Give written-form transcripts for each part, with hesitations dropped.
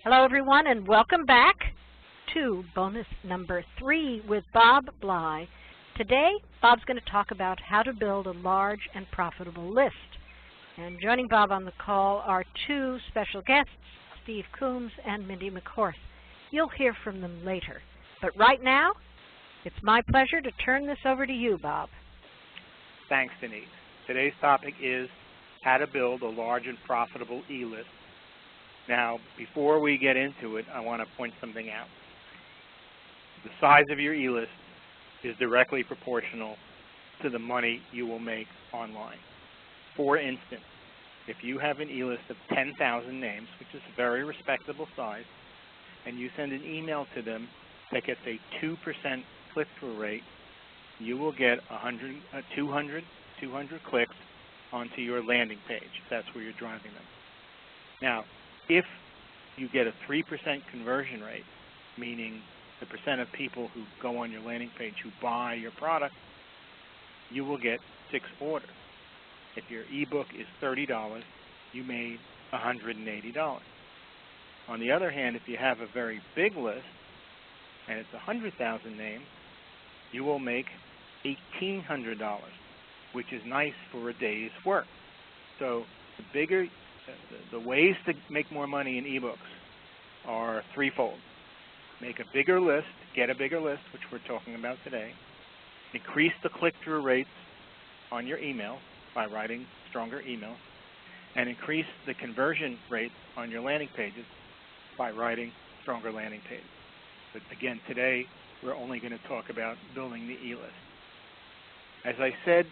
Hello everyone and welcome back to bonus number 3 with Bob Bly. Today Bob's going to talk about how to build a large and profitable list. And joining Bob on the call are two special guests, Steve Coombs and Mindy McCorth. You'll hear from them later. But right now, it's my pleasure to turn this over to you, Bob. Thanks, Denise. Today's topic is how to build a large and profitable e-list. Now, before we get into it, I want to point something out. The size of your e-list is directly proportional to the money you will make online. For instance, if you have an e-list of 10,000 names, which is a very respectable size, and you send an email to them that gets a 2% click-through rate, you will get 200 clicks onto your landing page, if that's where you're driving them. Now, if you get a 3% conversion rate, meaning the percent of people who go on your landing page who buy your product, you will get 6 orders. If your ebook is $30, you made $180. On the other hand, if you have a very big list, and it's 100,000 names, you will make $1,800, which is nice for a day's work. So the ways to make more money in ebooks are threefold. Make a bigger list, get a bigger list, which we're talking about today. Increase the click-through rates on your email by writing stronger emails. And increase the conversion rates on your landing pages by writing stronger landing pages. But again, today we're only going to talk about building the e-list. As I said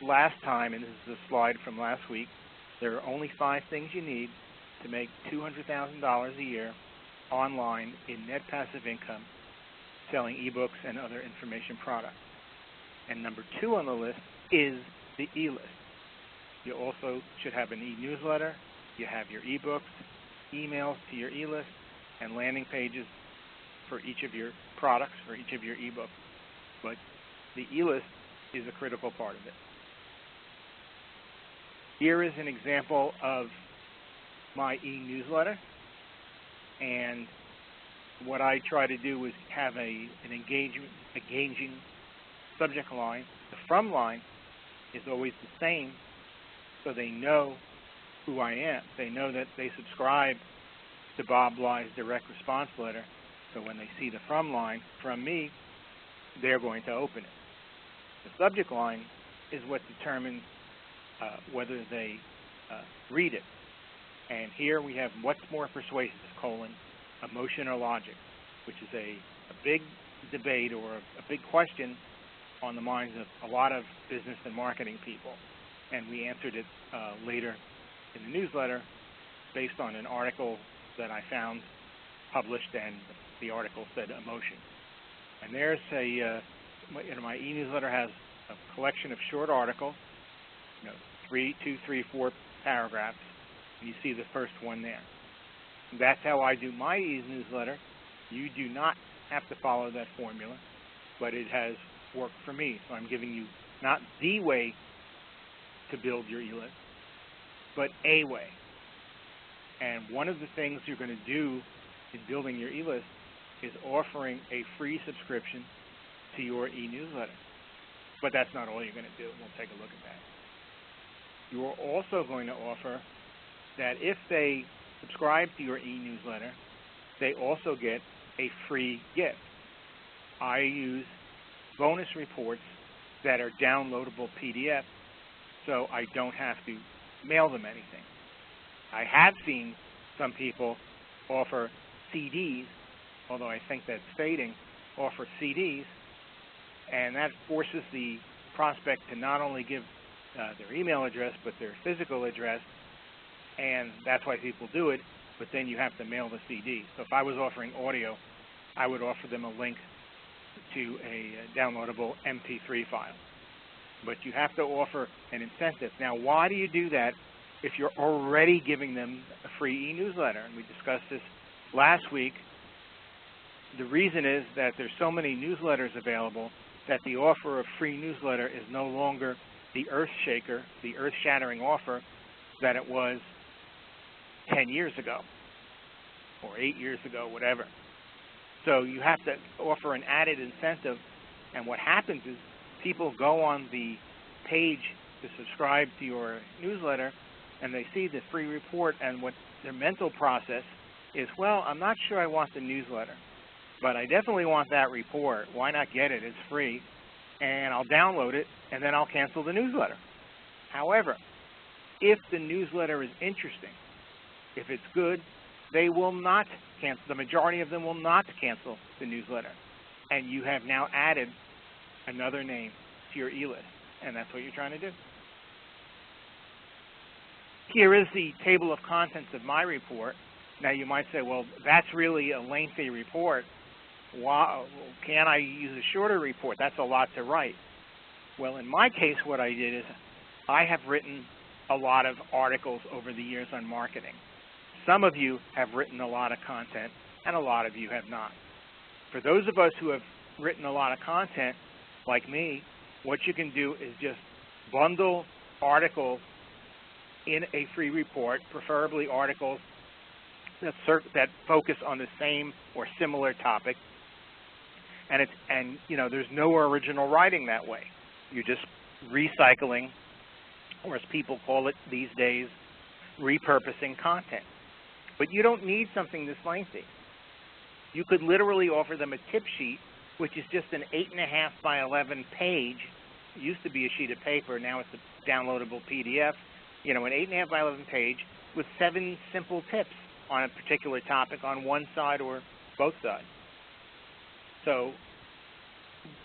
last time, and this is a slide from last week, there are only 5 things you need to make $200,000 a year online in net passive income selling ebooks and other information products. And number 2 on the list is the e-list. You also should have an e-newsletter, you have your ebooks, emails to your e-list, and landing pages for each of your products, for each of your ebooks. But the e-list is a critical part of it. Here is an example of my e-newsletter, and what I try to do is have an engaging subject line. The from line is always the same, so they know who I am. They know that they subscribe to Bob Bly's direct response letter, so when they see the from line from me, they're going to open it. The subject line is what determines whether they read it. And here we have what's more persuasive, emotion or logic, which is a big debate or a big question on the minds of a lot of business and marketing people. And we answered it later in the newsletter based on an article that I found published, and the article said emotion. And there's my e-newsletter has a collection of short articles, 2, 3, 4 paragraphs, and you see the first one there. That's how I do my e-newsletter. You do not have to follow that formula, but it has worked for me. So I'm giving you not the way to build your e-list, but a way. And one of the things you're going to do in building your e-list is offering a free subscription to your e-newsletter. But that's not all you're going to do. We'll take a look at that. You're also going to offer that if they subscribe to your e-newsletter, they also get a free gift. I use bonus reports that are downloadable PDFs, so I don't have to mail them anything. I have seen some people offer CDs, although I think that's fading, offer CDs, and that forces the prospect to not only give their email address, but their physical address, and that's why people do it, but then you have to mail the CD. So if I was offering audio, I would offer them a link to a downloadable MP3 file. But you have to offer an incentive. Now, why do you do that if you're already giving them a free e-newsletter? And we discussed this last week. The reason is that there's so many newsletters available that the offer of free newsletter is no longer the earth-shaker, the earth-shattering offer that it was 10 years ago. or 8 years ago, whatever. So you have to offer an added incentive, and what happens is people go on the page to subscribe to your newsletter, and they see the free report, and what their mental process is, well, I'm not sure I want the newsletter, but I definitely want that report. Why not get it? It's free, and I'll download it, and then I'll cancel the newsletter. However, if the newsletter is interesting, if it's good, they will not cancel. The majority of them will not cancel the newsletter. And you have now added another name to your e-list, and that's what you're trying to do. Here is the table of contents of my report. Now you might say, well, that's really a lengthy report. Why, can't I use a shorter report? That's a lot to write. Well, in my case, what I did is I have written a lot of articles over the years on marketing. Some of you have written a lot of content, and a lot of you have not. For those of us who have written a lot of content, like me, what you can do is just bundle articles in a free report, preferably articles that focus on the same or similar topic. And you know, there's no original writing that way. You're just recycling, or as people call it these days, repurposing content. But you don't need something this lengthy. You could literally offer them a tip sheet, which is just an 8.5 by 11 page. It used to be a sheet of paper, now it's a downloadable PDF. You know, an 8.5 by 11 page with 7 simple tips on a particular topic on one side or both sides. So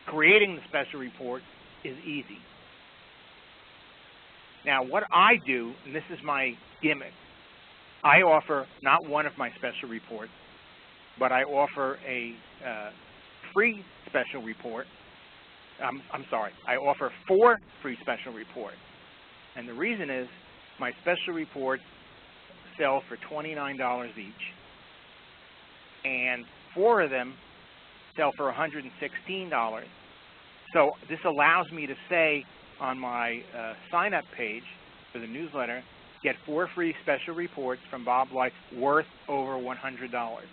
creating the special report is easy. Now what I do, and this is my gimmick, I offer not one of my special reports, but I offer a free special report. I'm sorry, I offer 4 free special reports. And the reason is my special reports sell for $29 each, and 4 of them sell for $116. So this allows me to say on my sign-up page for the newsletter, get 4 free special reports from Bob Bly worth over $100.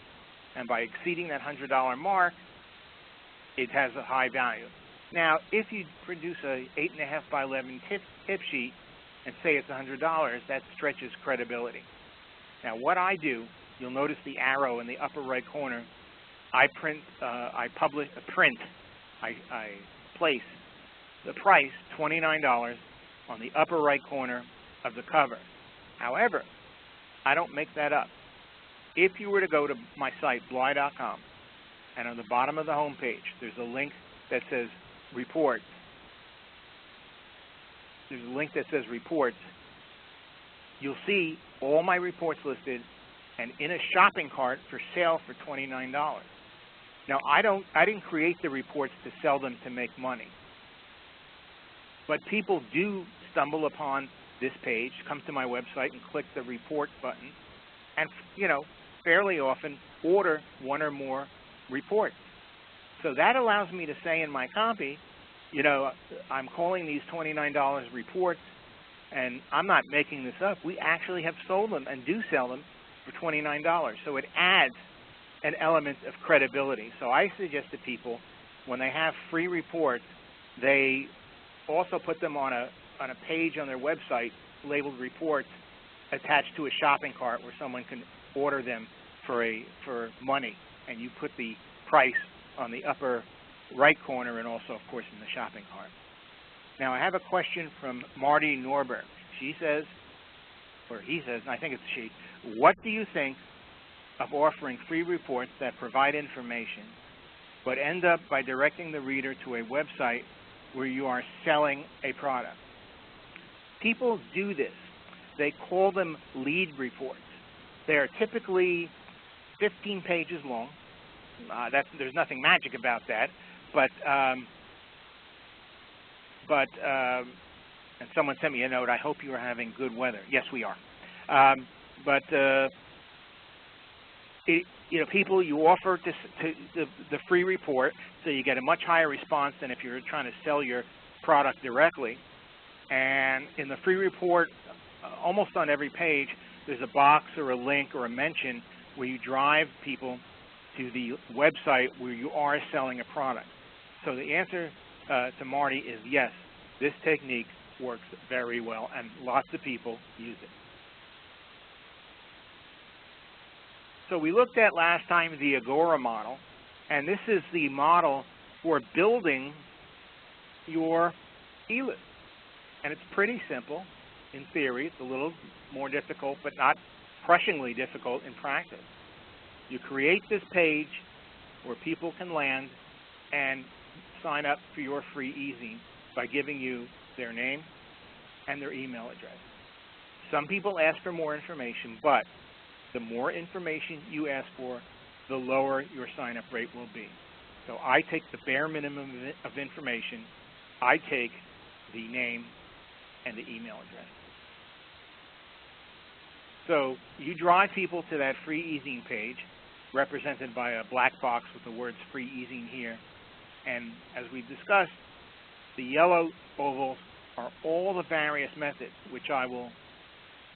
And by exceeding that $100 mark, it has a high value. Now, if you produce a 8.5 by 11 tip sheet and say it's $100, that stretches credibility. Now, what I do, you'll notice the arrow in the upper right corner. I place the price, $29, on the upper right corner of the cover. However, I don't make that up. If you were to go to my site, Bly.com, and on the bottom of the home page, there's a link that says Reports. There's a link that says Reports. You'll see all my reports listed and in a shopping cart for sale for $29. Now, I didn't create the reports to sell them to make money. But people do stumble upon this page, come to my website and click the report button, and, you know, fairly often order 1 or more reports. So that allows me to say in my copy, you know, I'm calling these $29 reports, and I'm not making this up. We actually have sold them and do sell them for $29. So it adds an element of credibility. So I suggest to people, when they have free reports, they also put them on a page on their website labeled Reports, attached to a shopping cart where someone can order them for money, and you put the price on the upper right corner and also, of course, in the shopping cart. Now, I have a question from Marty Norbert. She says, or he says, and I think it's she, what do you think of offering free reports that provide information but end up by directing the reader to a website where you are selling a product? People do this. They call them lead reports. They are typically 15 pages long. There's nothing magic about that, but and someone sent me a note, I hope you are having good weather. Yes, we are. You know, people, you offer the free report, so you get a much higher response than if you're trying to sell your product directly. And in the free report, almost on every page, there's a box or a link or a mention where you drive people to the website where you are selling a product. So the answer to Marty is yes, this technique works very well, and lots of people use it. So we looked at last time the Agora model, and this is the model for building your e-list. And it's pretty simple in theory. It's a little more difficult, but not crushingly difficult in practice. You create this page where people can land and sign up for your free e-zine by giving you their name and their email address. Some people ask for more information, but the more information you ask for, the lower your sign-up rate will be. So I take the bare minimum of information. I take the name and the email address. So you drive people to that free e-zine page, represented by a black box with the words free e-zine here. And as we discussed, the yellow ovals are all the various methods, which I will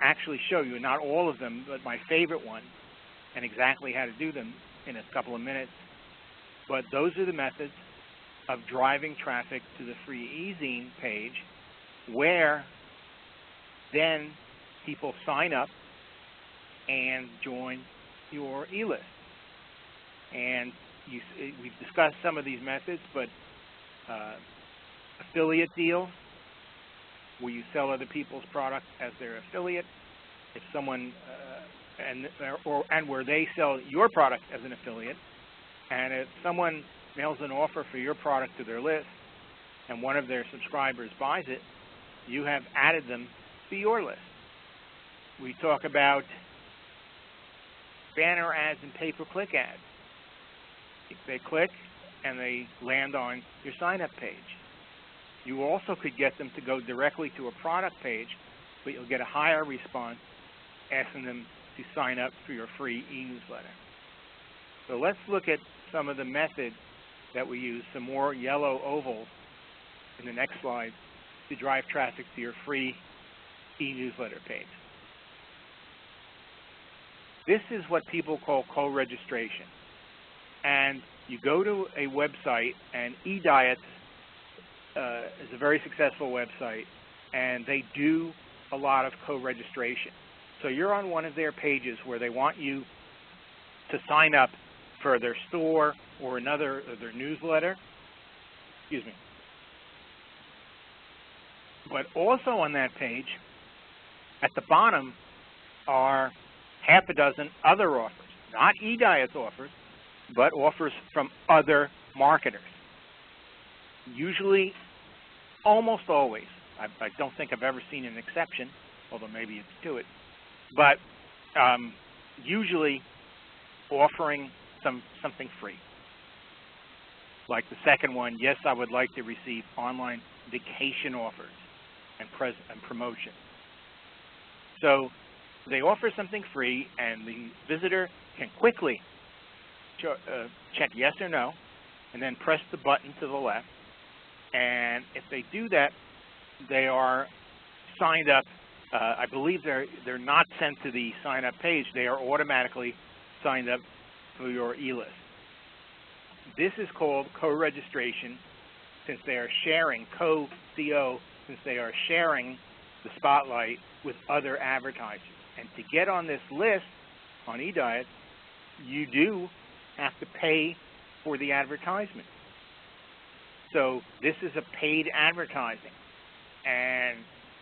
actually show you, not all of them, but my favorite one, and exactly how to do them in a couple of minutes. But those are the methods of driving traffic to the free e-zine page, where then people sign up and join your e-list. And we've discussed some of these methods, but affiliate deals, where you sell other people's products as their affiliate. If someone and where they sell your product as an affiliate, and if someone mails an offer for your product to their list, and one of their subscribers buys it, you have added them to your list. We talk about banner ads and pay-per-click ads. They click and they land on your sign-up page. You also could get them to go directly to a product page, but you'll get a higher response asking them to sign up for your free e-newsletter. So let's look at some of the methods that we use, some more yellow ovals in the next slide, to drive traffic to your free e-newsletter page. This is what people call co-registration. And you go to a website, and eDiets is a very successful website, and they do a lot of co-registration. So you're on one of their pages where they want you to sign up for their store or another of their newsletter. Excuse me. But also on that page, at the bottom, are half a dozen other offers, not eDiets offers, but offers from other marketers. Usually, almost always, I don't think I've ever seen an exception, although maybe it's to it, but usually offering something free. Like the second one, yes, I would like to receive online vacation offers and promotion. So they offer something free, and the visitor can quickly check yes or no, and then press the button to the left. And if they do that, they are signed up. I believe they're not sent to the sign-up page. They are automatically signed up for your e-list. This is called co-registration, since they are sharing, co-CO, since they are sharing the spotlight with other advertisers. And to get on this list on eDiet, you do have to pay for the advertisement. So this is a paid advertising, and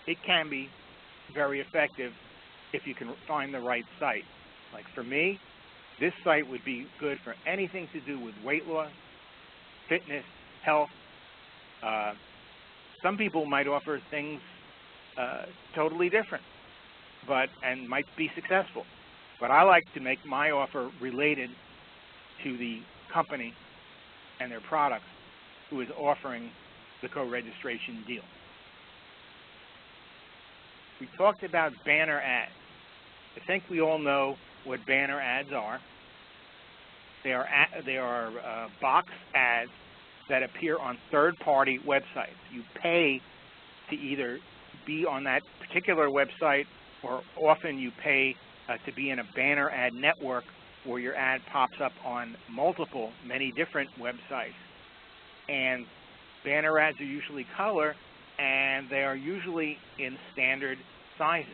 it can be very effective if you can find the right site. Like for me, this site would be good for anything to do with weight loss, fitness, health. Some people might offer things totally different, and might be successful. But I like to make my offer related to the company and their products who is offering the co-registration deal. We talked about banner ads. I think we all know what banner ads are. They are box ads that appear on third-party websites. You pay to either be on that particular website, or often you pay to be in a banner ad network where your ad pops up on many different websites. And banner ads are usually color, and they are usually in standard sizes.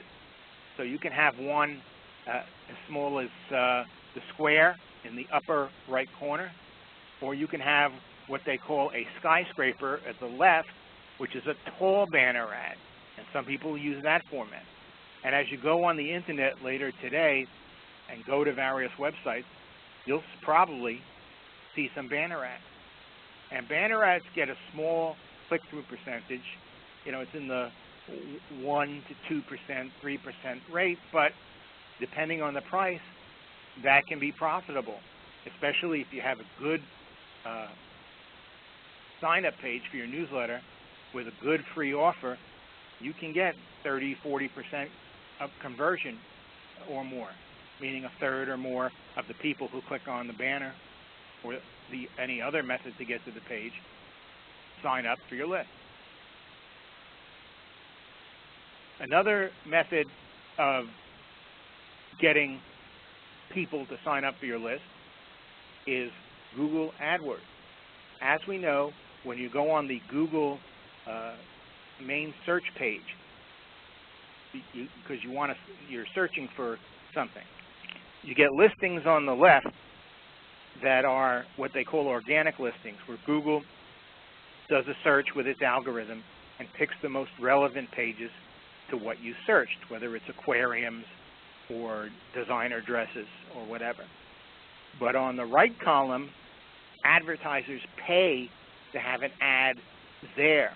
So you can have one as small as the square in the upper right corner, or you can have what they call a skyscraper at the left, which is a tall banner ad. And some people use that format. And as you go on the internet later today and go to various websites, you'll probably see some banner ads. And banner ads get a small click-through percentage. You know, it's in the 1 to 2%, 3% rate, but depending on the price, that can be profitable, especially if you have a good sign-up page for your newsletter with a good free offer. You can get 30, 40% of conversion or more, meaning a third or more of the people who click on the banner or any other method to get to the page sign up for your list. Another method of getting people to sign up for your list is Google AdWords. As we know, when you go on the Google main search page, because you're searching for something, you get listings on the left that are what they call organic listings, where Google does a search with its algorithm and picks the most relevant pages to what you searched, whether it's aquariums or designer dresses or whatever. But on the right column, advertisers pay to have an ad there,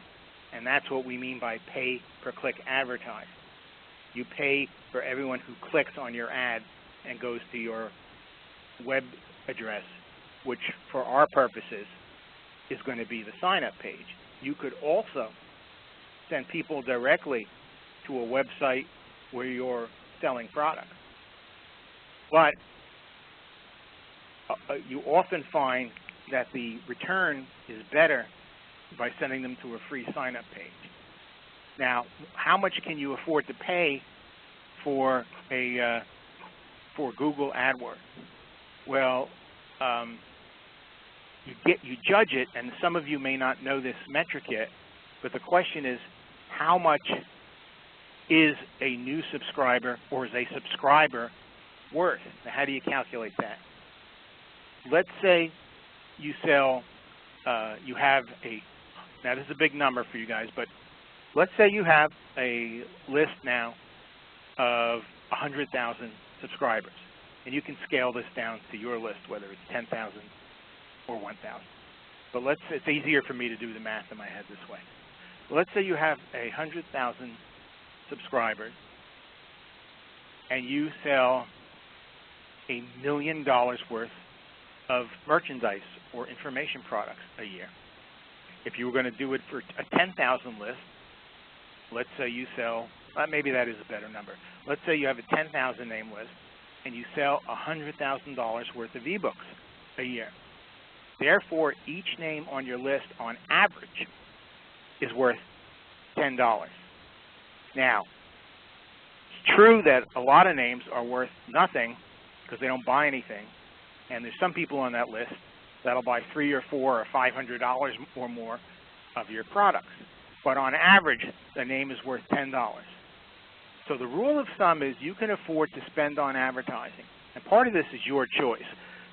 and that's what we mean by pay-per-click advertising. You pay for everyone who clicks on your ad and goes to your web address, which for our purposes is going to be the sign-up page. You could also send people directly to a website where you're selling products. But you often find that the return is better by sending them to a free sign-up page. Now, how much can you afford to pay for Google AdWords? Well, you judge it, and some of you may not know this metric yet, but the question is, how much is a new subscriber or is a subscriber worth? Now, how do you calculate that? Let's say you sell, now this is a big number for you guys, but let's say you have a list now of 100,000 subscribers, and you can scale this down to your list, whether it's 10,000 or 1,000. But it's easier for me to do the math in my head this way. Let's say you have 100,000 subscribers, and you sell $1 million worth of merchandise or information products a year. If you were going to do it for a 10,000 list, let's say you sell, maybe that is a better number. Let's say you have a 10,000 name list, and you sell $100,000 worth of ebooks a year. Therefore, each name on your list, on average, is worth $10. Now, it's true that a lot of names are worth nothing because they don't buy anything, and there's some people on that list that'll buy $300 or $400 or $500 or more of your products. But on average, the name is worth $10. So the rule of thumb is you can afford to spend on advertising, and part of this is your choice.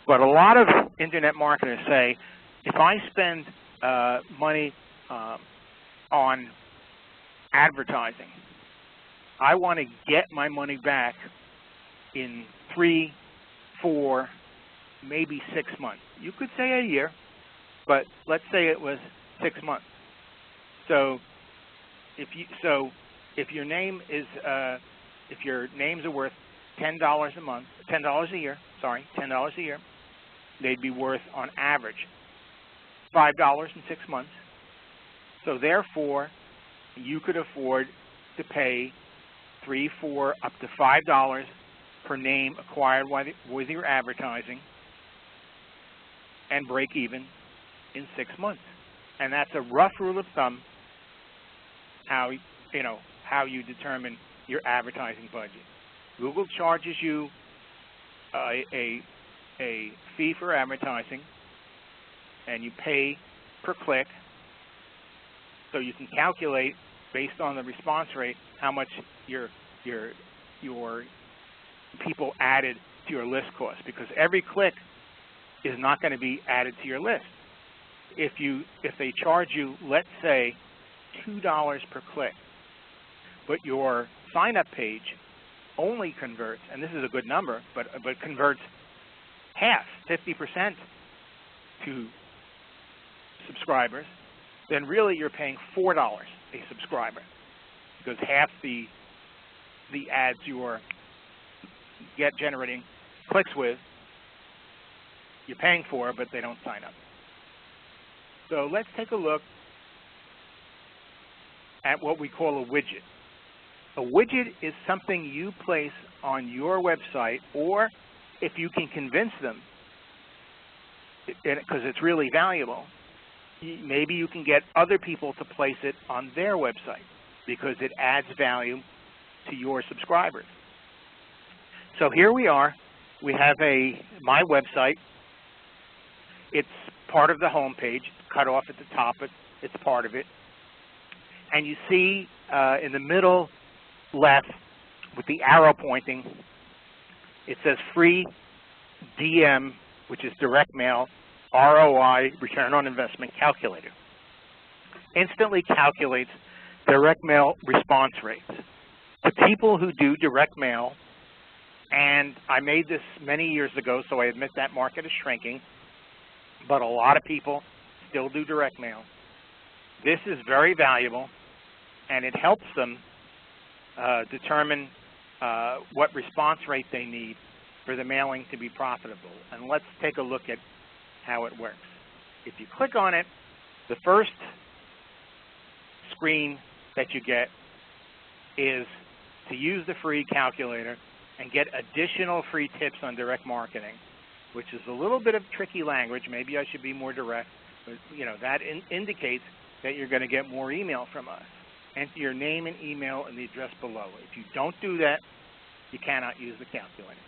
But a lot of internet marketers say, if I spend money on advertising, I want to get my money back in 3, 4, maybe 6 months. You could say a year, but let's say it was 6 months. So if your name is if your names are worth $10 a month, $10 a year, they'd be worth on average $5 in 6 months. So therefore, you could afford to pay $3, $4, up to $5 per name acquired with your advertising and break even in 6 months. And that's a rough rule of thumb how you determine your advertising budget. Google charges you a a fee for advertising, and you pay per click, so you can calculate based on the response rate how much your people added to your list cost, because every click is not going to be added to your list. If they charge you, let's say, $2 per click, but your sign-up page only converts, and this is a good number, but converts half, 50% to subscribers, then really you're paying $4 a subscriber, because half the ads you are generating clicks with, you're paying for, but they don't sign up. So let's take a look at what we call a widget. A widget is something you place on your website, or if you can convince them, because it's really valuable, maybe you can get other people to place it on their website because it adds value to your subscribers. So here we are. We have my website. It's part of the home page, cut off at the top. It's part of it. And you see in the middle left with the arrow pointing, it says free DM, which is direct mail, ROI, return on investment calculator. Instantly calculates direct mail response rates. To people who do direct mail, and I made this many years ago, so I admit that market is shrinking, but a lot of people still do direct mail. This is very valuable, and it helps them determine what response rate they need for the mailing to be profitable. And let's take a look at how it works. If you click on it, the first screen that you get is to use the free calculator and get additional free tips on direct marketing, which is a little bit of tricky language. Maybe I should be more direct, but that indicates that you're going to get more email from us. Enter your name and email and the address below. If you don't do that, you cannot use the calculator.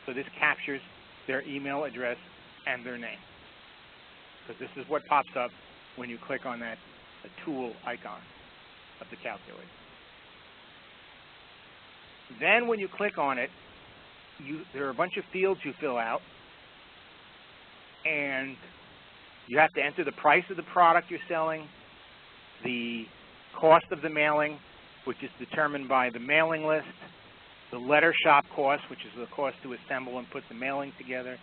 So this captures their email address and their name, because this is what pops up when you click on that tool icon of the calculator. Then when you click on it, there are a bunch of fields you fill out, and you have to enter the price of the product you're selling, the cost of the mailing, which is determined by the mailing list, the letter shop cost, which is the cost to assemble and put the mailing together,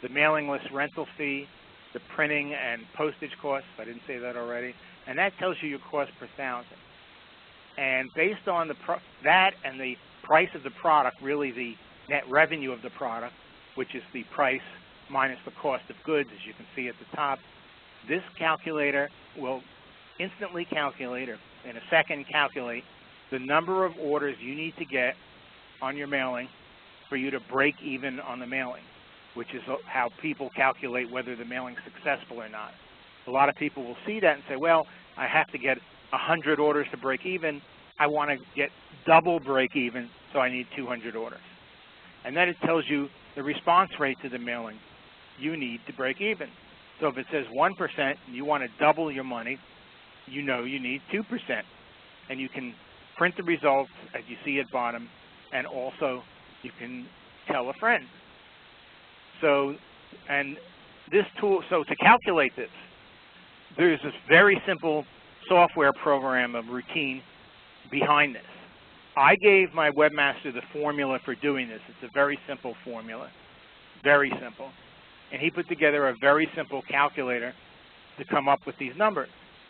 the mailing list rental fee, the printing and postage costs, I didn't say that already, and that tells you your cost per thousand. And based on that and the price of the product, really the net revenue of the product, which is the price minus the cost of goods, as you can see at the top, this calculator will instantly calculate, or in a second calculate, the number of orders you need to get on your mailing for you to break even on the mailing, which is how people calculate whether the mailing is successful or not. A lot of people will see that and say, well, I have to get 100 orders to break even. I want to get double break even, so I need 200 orders. And then it tells you the response rate to the mailing you need to break even. So if it says 1% and you want to double your money, you know you need 2%. And you can print the results as you see at bottom, and also you can tell a friend. So, and this tool, so to calculate this, there's this very simple software program of routine behind this. I gave my webmaster the formula for doing this. It's a very simple formula, very simple. And he put together a very simple calculator to come up with these numbers.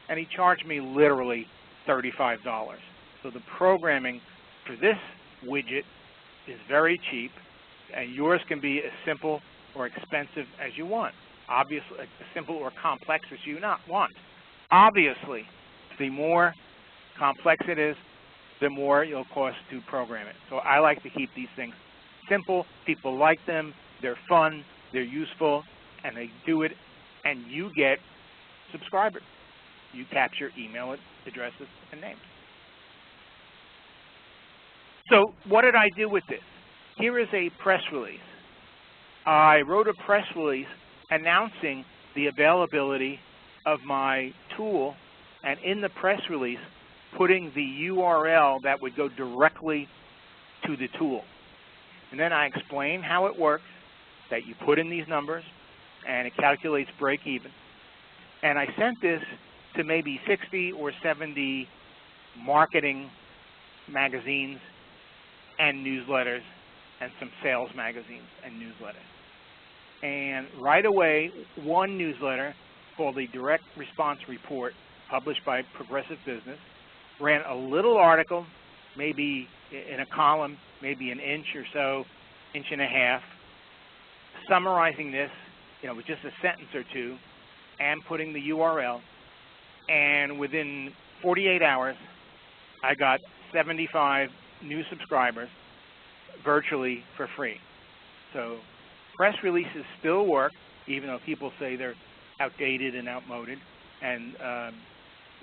And he charged me literally $35. So the programming for this widget is very cheap, and yours can be as simple or expensive as you want. Obviously, as simple or complex as you want. Obviously, the more complex it is, the more it'll cost to program it. So I like to keep these things simple. People like them. They're fun. They're useful. And they do it. And you get subscribers. You capture email addresses and names. So what did I do with this? Here is a press release. I wrote a press release announcing the availability of my tool, and in the press release, putting the URL that would go directly to the tool. And then I explain how it works, that you put in these numbers, and it calculates break even. And I sent this to maybe 60 or 70 marketing magazines and newsletters, and some sales magazines and newsletters. And right away, one newsletter called the Direct Response Report, published by Progressive Business, ran a little article, maybe in a column, maybe an inch or so, inch and a half, summarizing this, with just a sentence or two, and putting the URL. And within 48 hours, I got 75 new subscribers virtually for free. So press releases still work, even though people say they're outdated and outmoded. And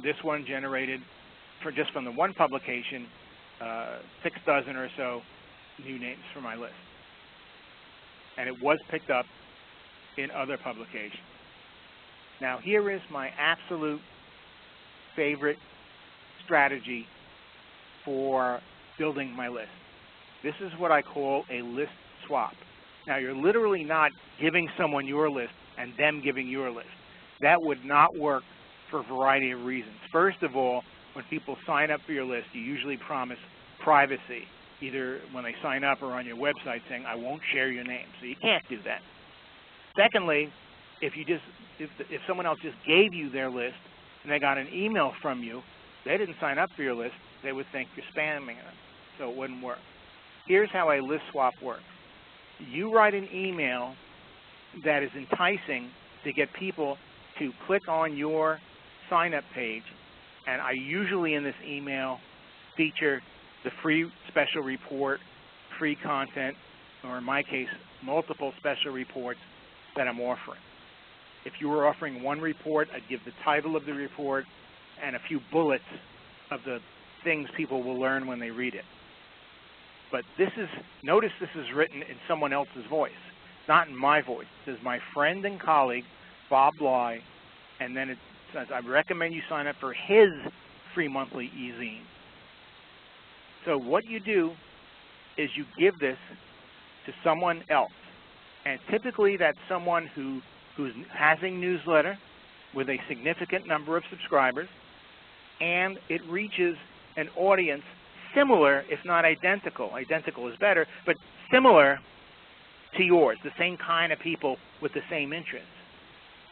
this one generated, just from the one publication, 6 dozen or so new names for my list. And it was picked up in other publications. Now here is my absolute favorite strategy for building my list. This is what I call a list swap. Now you're literally not giving someone your list and them giving your list. That would not work for a variety of reasons. First of all, when people sign up for your list, you usually promise privacy, either when they sign up or on your website saying, I won't share your name. So you can't do that. Secondly, if someone else just gave you their list and they got an email from you, they didn't sign up for your list, they would think you're spamming them. So it wouldn't work. Here's how a list swap works. You write an email that is enticing to get people to click on your sign-up page, and I usually in this email feature the free special report, free content, or in my case, multiple special reports that I'm offering. If you were offering one report, I'd give the title of the report and a few bullets of the things people will learn when they read it. But notice this is written in someone else's voice, not in my voice. It says, my friend and colleague, Bob Bly, and then it says, I recommend you sign up for his free monthly e-zine. So what you do is you give this to someone else. And typically that's someone who has a newsletter with a significant number of subscribers, and it reaches an audience similar, if not identical. Identical is better, but similar to yours, the same kind of people with the same interests.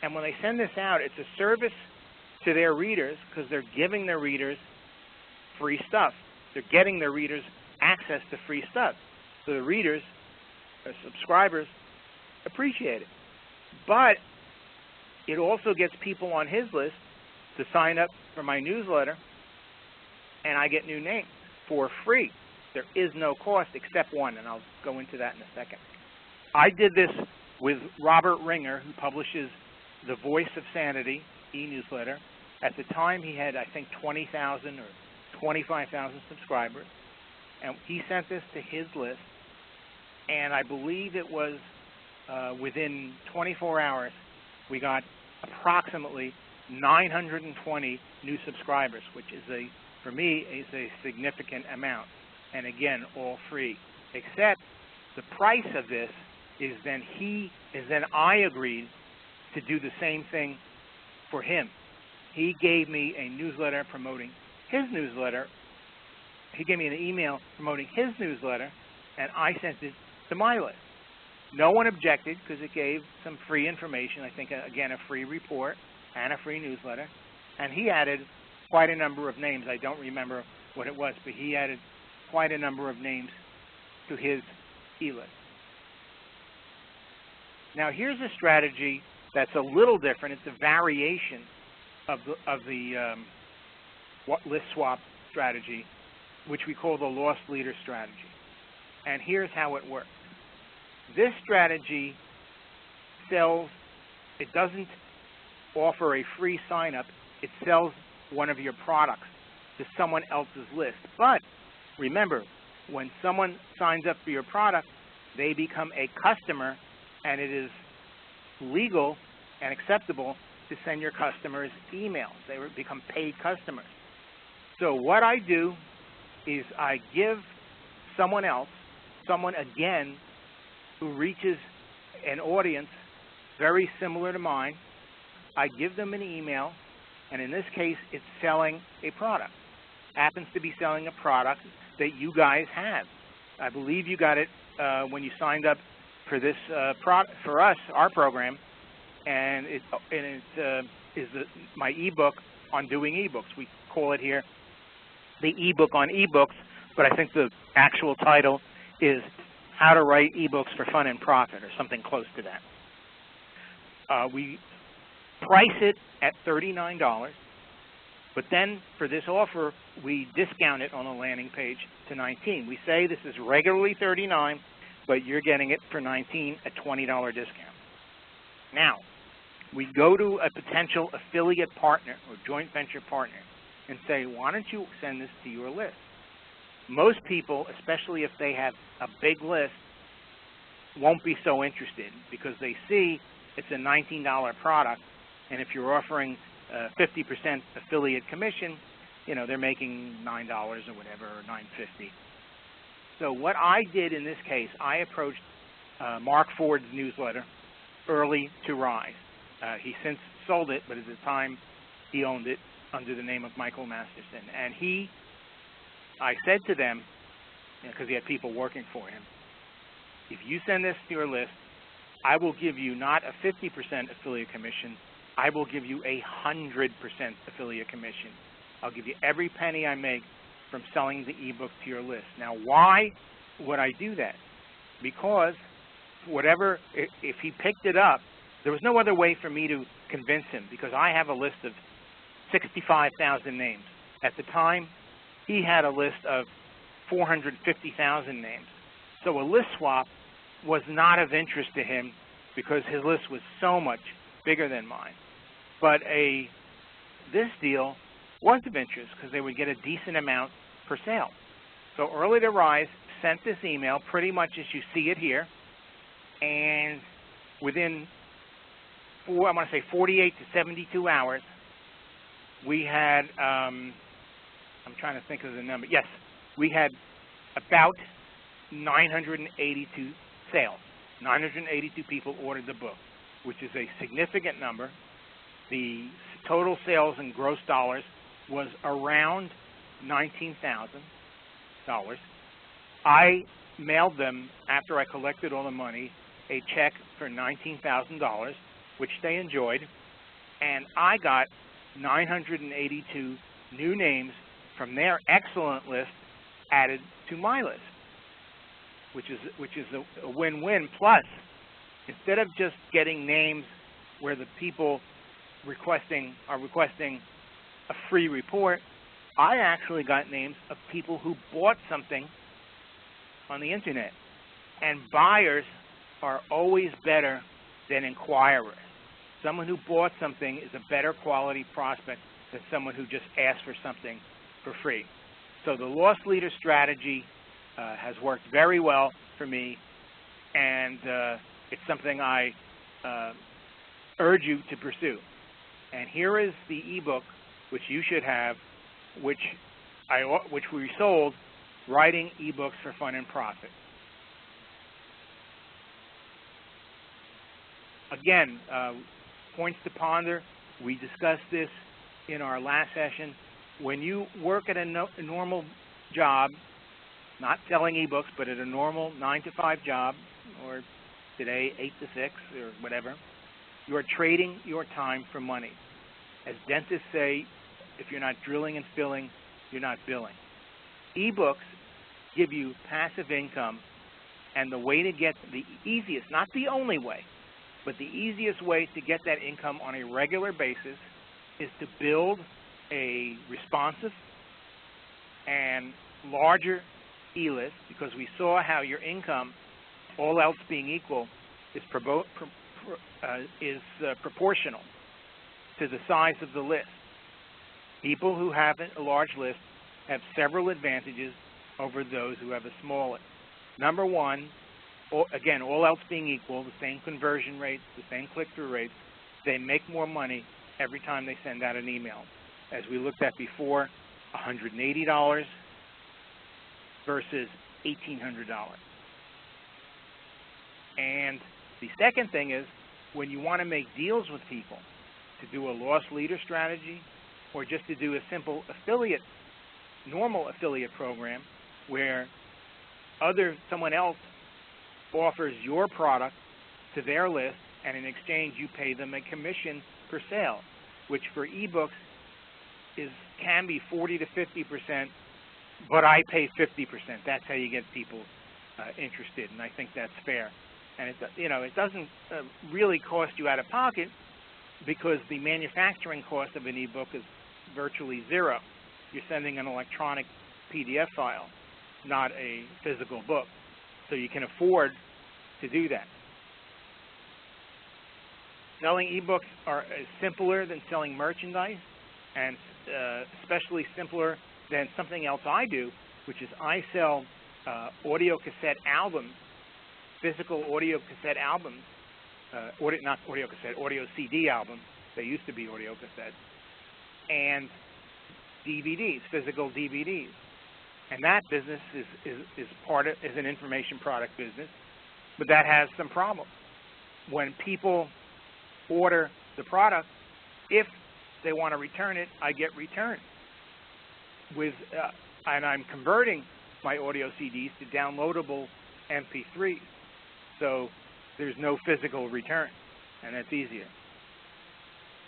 And when they send this out, it's a service to their readers because they're giving their readers free stuff. They're getting their readers access to free stuff. So the readers, or subscribers, appreciate it. But it also gets people on his list to sign up for my newsletter, and I get new names for free. There is no cost except one, and I'll go into that in a second. I did this with Robert Ringer, who publishes The Voice of Sanity e-newsletter. At the time, he had, I think, 20,000 or 25,000 subscribers, and he sent this to his list, and I believe it was within 24 hours, we got approximately 920 new subscribers, which is for me, is a significant amount. And again, all free. Except the price of this is then I agreed to do the same thing for him. He gave me a newsletter promoting his newsletter. He gave me an email promoting his newsletter, and I sent it to my list. No one objected because it gave some free information. I think, again, a free report and a free newsletter. And he added quite a number of names. I don't remember what it was, but he added quite a number of names to his e-list. Now, here's a strategy that's a little different. It's a variation of the list swap strategy, which we call the lost leader strategy. And here's how it works. This strategy sells, it doesn't offer a free sign-up. It sells one of your products to someone else's list. But remember, when someone signs up for your product, they become a customer and it is legal and acceptable to send your customers emails. They become paid customers. So what I do is I give someone else, someone again, who reaches an audience very similar to mine, I give them an email, and in this case, it's selling a product. Happens to be selling a product that you guys have. I believe you got it when you signed up for this for us, our program, and it is my ebook on doing ebooks. We call it here the ebook on ebooks, but I think the actual title is How to Write Ebooks for Fun and Profit, or something close to that. We price it at $39, but then for this offer, we discount it on the landing page to $19. We say this is regularly $39, but you're getting it for $19, a $20 discount. Now, we go to a potential affiliate partner or joint venture partner and say, why don't you send this to your list? Most people, especially if they have a big list, won't be so interested because they see it's a $19 product, and if you're offering 50% affiliate commission, you know, they're making $9 or whatever, or $9.50. So what I did in this case, I approached Mark Ford's newsletter, Early to Rise. He since sold it, but at the time he owned it under the name of Michael Masterson. And I said to them, because he had people working for him, if you send this to your list, I will give you not a 50% affiliate commission, I will give you 100% affiliate commission. I'll give you every penny I make from selling the ebook to your list. Now, why would I do that? Because if he picked it up, there was no other way for me to convince him, because I have a list of 65,000 names. At the time, he had a list of 450,000 names. So a list swap was not of interest to him because his list was so much bigger than mine. But this deal was of interest because they would get a decent amount per sale. So Early to Rise sent this email pretty much as you see it here, and within 48 to 72 hours, we had, I'm trying to think of the number. Yes, we had about 982 sales. 982 people ordered the book, which is a significant number. The total sales in gross dollars was around $19,000. I mailed them, after I collected all the money, a check for $19,000, which they enjoyed, and I got 982 new names from their excellent list added to my list, which is a win-win. Plus, instead of just getting names where the people are requesting a free report, I actually got names of people who bought something on the internet. And buyers are always better than inquirers. Someone who bought something is a better quality prospect than someone who just asked for something for free. So the loss leader strategy has worked very well for me, and it's something I urge you to pursue. And here is the ebook, which you should have, which we sold, Writing Ebooks for Fun and Profit. Again, points to ponder. We discussed this in our last session. When you work at a normal job, not selling ebooks, but at a normal 9-to-5 job, or today 8 to 6 or whatever, you are trading your time for money. As dentists say, if you're not drilling and filling, you're not billing. Ebooks give you passive income, and the way to get the easiest, not the only way, but the easiest way to get that income on a regular basis is to build a responsive and larger e-list, because we saw how your income, all else being equal, is proportional to the size of the list. People who have a large list have several advantages over those who have a small list. Number one, again, all else being equal, the same conversion rates, the same click-through rates, they make more money every time they send out an email. As we looked at before, $180 versus $1,800. And the second thing is, when you want to make deals with people to do a loss leader strategy or just to do a simple normal affiliate program where someone else offers your product to their list, and in exchange you pay them a commission per sale, which for ebooks can be 40 to 50%, but I pay 50%. That's how you get people interested, and I think that's fair. And it doesn't really cost you out of pocket because the manufacturing cost of an ebook is virtually zero. You're sending an electronic PDF file, not a physical book. So you can afford to do that. Selling ebooks is simpler than selling merchandise, and especially simpler than something else I do, which is I sell audio cassette albums, physical audio cassette albums, not audio cassette, audio CD albums. They used to be audio cassettes, and DVDs, physical DVDs. And that business is an information product business, but that has some problems. When people order the product, if they want to return it, I get returned. And I'm converting my audio CDs to downloadable MP3s, so there's no physical return, and that's easier.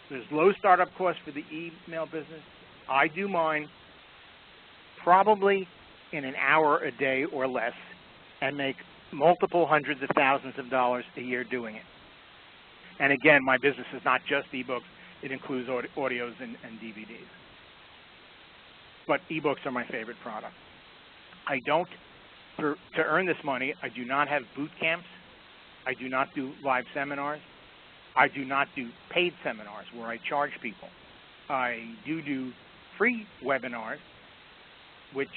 There's low startup costs for the email business. I do mine probably in an hour a day or less and make multiple hundreds of thousands of dollars a year doing it. And again, my business is not just ebooks. It includes audios and DVDs. But ebooks are my favorite product. I don't, to earn this money, I do not have boot camps. I do not do live seminars. I do not do paid seminars where I charge people. I do free webinars, which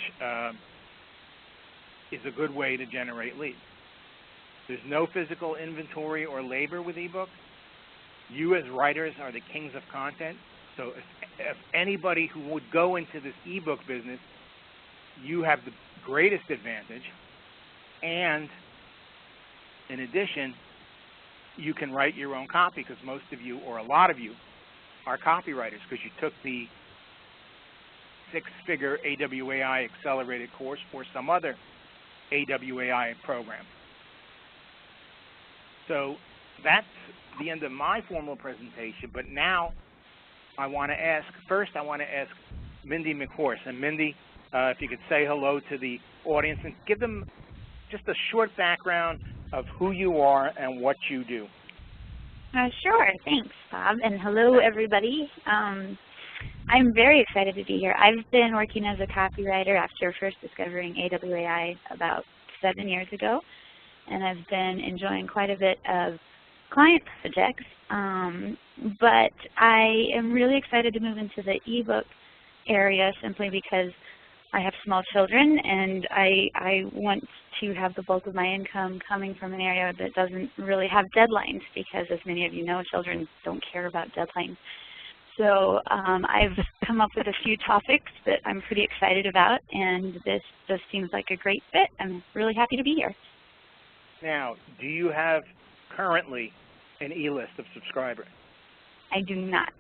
is a good way to generate leads. There's no physical inventory or labor with ebooks. You as writers are the kings of content. So if anybody who would go into this ebook business, you have the greatest advantage. And in addition, you can write your own copy because most of you, or a lot of you, are copywriters because you took the six-figure AWAI accelerated course or some other AWAI program. So that's the end of my formal presentation, but now I want to ask Mindy McHorse. And Mindy, if you could say hello to the audience and give them just a short background of who you are and what you do. Sure, thanks, Bob, and hello, everybody. I'm very excited to be here. I've been working as a copywriter after first discovering AWAI about 7 years ago, and I've been enjoying quite a bit of client projects, but I am really excited to move into the ebook area simply because I have small children and I want to have the bulk of my income coming from an area that doesn't really have deadlines because, as many of you know, children don't care about deadlines. So I've come up with a few topics that I'm pretty excited about, and this just seems like a great fit. I'm really happy to be here. Now, do you have currently an e-list of subscribers? I do not.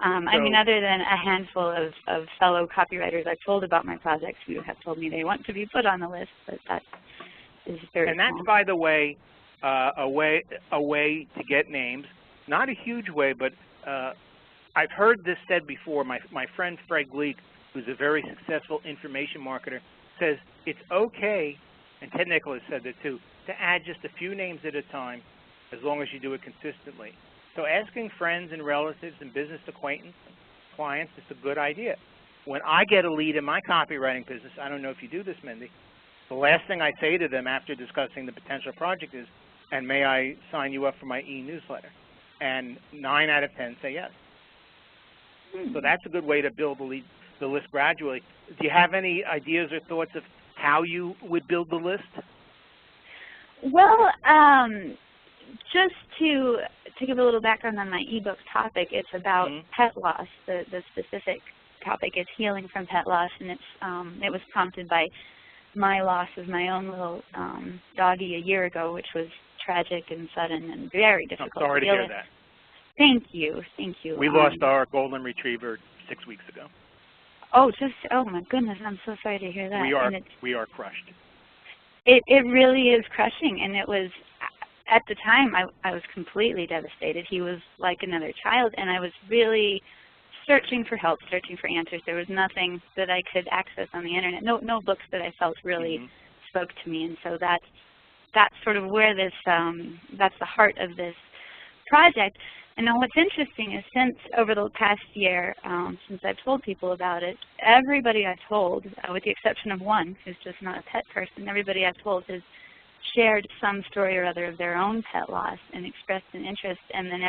I mean, other than a handful of fellow copywriters I've told about my projects who have told me they want to be put on the list, but that is very And that's, small. by the way, a way to get names. Not a huge way, but I've heard this said before. My friend Fred Gleek, who's a very successful information marketer, says it's okay, and Ted Nicholas said that too, to add just a few names at a time as long as you do it consistently. So asking friends and relatives and business acquaintances, clients, is a good idea. When I get a lead in my copywriting business, I don't know if you do this, Mindy, the last thing I say to them after discussing the potential project is, and may I sign you up for my e-newsletter? And 9 out of 10 say yes. So that's a good way to build the list gradually. Do you have any ideas or thoughts of how you would build the list? Well, just to give a little background on my ebook topic, it's about pet loss. The specific topic is healing from pet loss, and it was prompted by my loss of my own little doggie a year ago, which was tragic and sudden and very difficult. I'm sorry to hear that. Thank you, thank you. We lost our golden retriever 6 weeks ago. Oh, oh my goodness, I'm so sorry to hear that. We are crushed. It really is crushing, and it was, at the time, I was completely devastated. He was like another child, and I was really searching for help, searching for answers. There was nothing that I could access on the internet, no books that I felt really spoke to me, and so that's sort of where this, that's the heart of this project. And now what's interesting is since over the past year, since I've told people about it, everybody I've told, with the exception of one who's just not a pet person, everybody I've told has shared some story or other of their own pet loss and expressed an interest. And then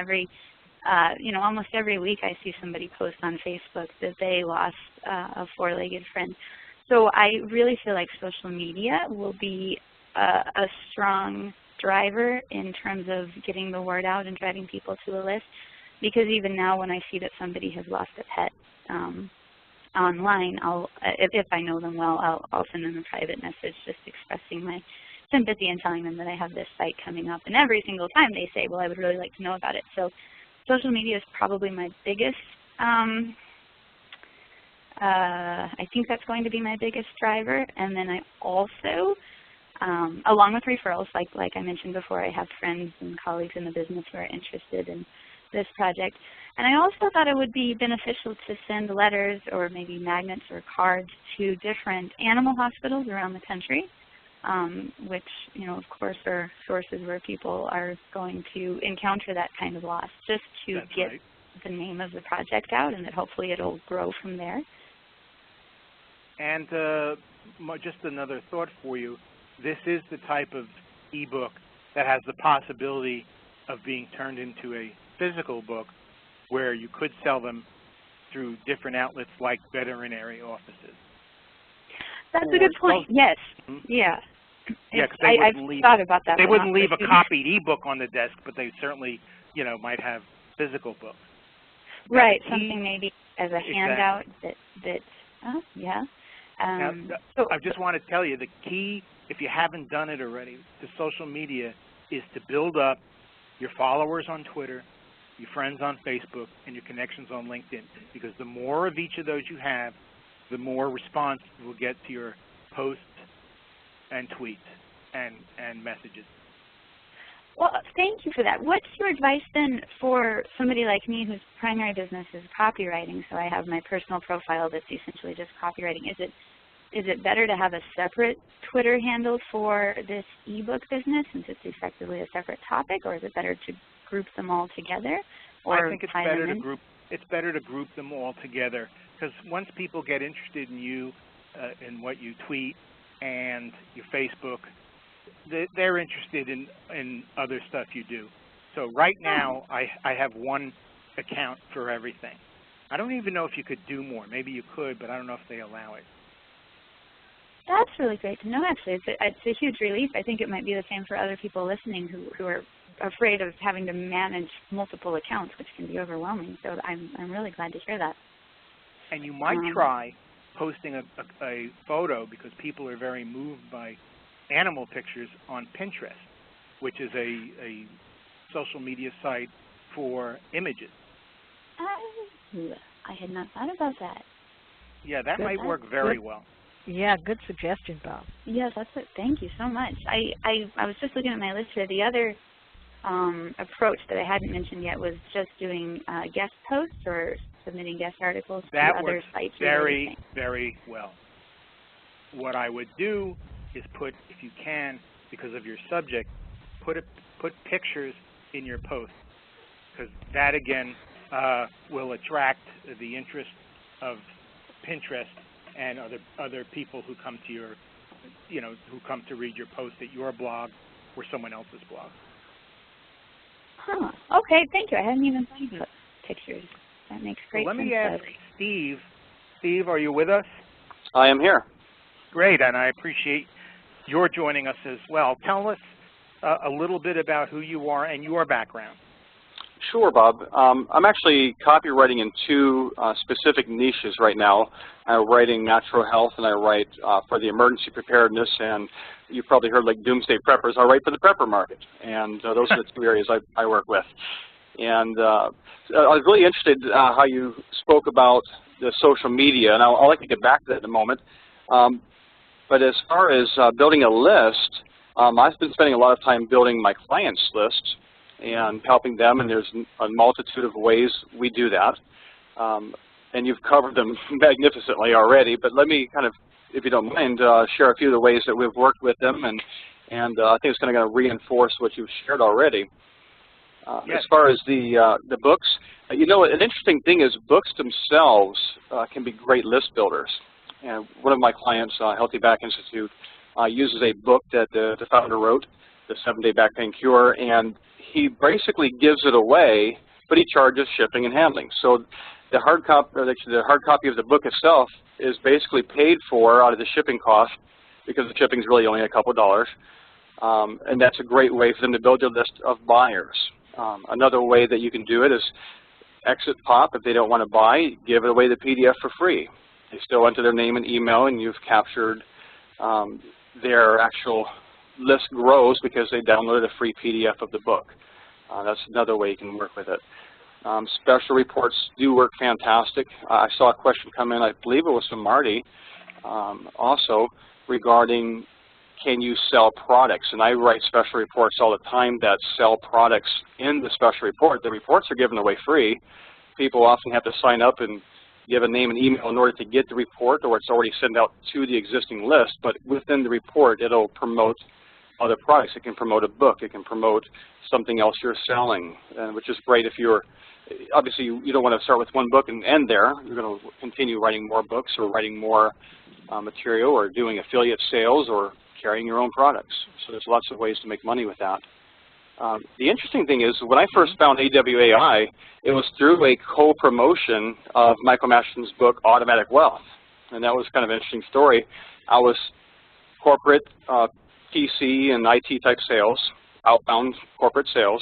almost every week I see somebody post on Facebook that they lost a four-legged friend. So I really feel like social media will be a strong driver in terms of getting the word out and driving people to a list, because even now when I see that somebody has lost a pet online, if I know them well, I'll send them a private message just expressing my sympathy and telling them that I have this site coming up. And every single time they say, well, I would really like to know about it. So social media is probably my biggest, I think that's going to be my biggest driver. And then I also, along with referrals, like I mentioned before, I have friends and colleagues in the business who are interested in this project. And I also thought it would be beneficial to send letters or maybe magnets or cards to different animal hospitals around the country, which, of course, are sources where people are going to encounter that kind of loss, just to get the name of the project out, and that hopefully it'll grow from there. And just another thought for you. This is the type of ebook that has the possibility of being turned into a physical book where you could sell them through different outlets like veterinary offices. That's a good point. Yes. Yeah. Yeah, because I've thought about that. They wouldn't leave a copied ebook on the desk, but they certainly, might have physical books. Right. Something maybe as a handout that. Yeah. So I just want to tell you the key, if you haven't done it already, to social media is to build up your followers on Twitter, your friends on Facebook, and your connections on LinkedIn. Because the more of each of those you have, the more response you will get to your posts and tweets and messages. Well, thank you for that. What's your advice then for somebody like me whose primary business is copywriting? So I have my personal profile that's essentially just copywriting. Is it better to have a separate Twitter handle for this ebook business since it's effectively a separate topic, or is it better to group them all together? Or I think it's better to group. It's better to group them all together, because once people get interested in you, in what you tweet and your Facebook, they're interested in other stuff you do. So right now, I have one account for everything. I don't even know if you could do more. Maybe you could, but I don't know if they allow it. That's really great to know, actually. It's a huge relief. I think it might be the same for other people listening who are afraid of having to manage multiple accounts, which can be overwhelming. So I'm really glad to hear that. And you might try posting a photo, because people are very moved by animal pictures, on Pinterest, which is a social media site for images. I had not thought about that. Yeah, that might work very well. Yeah, good suggestion, Bob. Yes, that's it. Thank you so much. I was just looking at my list here. The other approach that I hadn't mentioned yet was just doing guest posts or submitting guest articles to other sites. Very, very well. What I would do is put, if you can, because of your subject, put pictures in your post, because that again will attract the interest of Pinterest and other people who come to your, who come to read your post at your blog or someone else's blog. Huh. Okay, thank you. I hadn't even thought about pictures. That makes great sense. Let me ask Steve. Steve, are you with us? I am here. Great, and I appreciate your joining us as well. Tell us a little bit about who you are and your background. Sure, Bob. I'm actually copywriting in two specific niches right now. I'm writing natural health, and I write for the emergency preparedness, and you've probably heard like doomsday preppers. I write for the prepper market, and those are the two areas I work with. And I was really interested how you spoke about the social media, and I'll like to get back to that in a moment. But as far as building a list, I've been spending a lot of time building my clients' lists and helping them, and there's a multitude of ways we do that. And you've covered them magnificently already, but let me kind of, if you don't mind, share a few of the ways that we've worked with them, and I think it's kind of going to reinforce what you've shared already. Yes. As far as the books, you know, an interesting thing is books themselves can be great list builders. And one of my clients, Healthy Back Institute, uses a book that the founder wrote, The 7-Day Back Pain Cure, and he basically gives it away, but he charges shipping and handling. So the hard copy of the book itself is basically paid for out of the shipping cost, because the shipping is really only a couple dollars. And that's a great way for them to build their list of buyers. Another way that you can do it is exit POP. If they don't want to buy, give it away the PDF for free. They still enter their name and email, and you've captured their actual list grows because they downloaded a free PDF of the book. That's another way you can work with it. Special reports do work fantastic. I saw a question come in, I believe it was from Marty, also regarding can you sell products? And I write special reports all the time that sell products in the special report. The reports are given away free. People often have to sign up and give a name and email in order to get the report, or it's already sent out to the existing list. But within the report, it'll promote other products. It can promote a book. It can promote something else you're selling, which is great if you're, obviously you don't want to start with one book and end there. You're going to continue writing more books or writing more material or doing affiliate sales or carrying your own products. So there's lots of ways to make money with that. The interesting thing is, when I first found AWAI, it was through a co-promotion of Michael Masterson's book, Automatic Wealth. And that was kind of an interesting story. I was corporate PC and IT type sales, outbound corporate sales.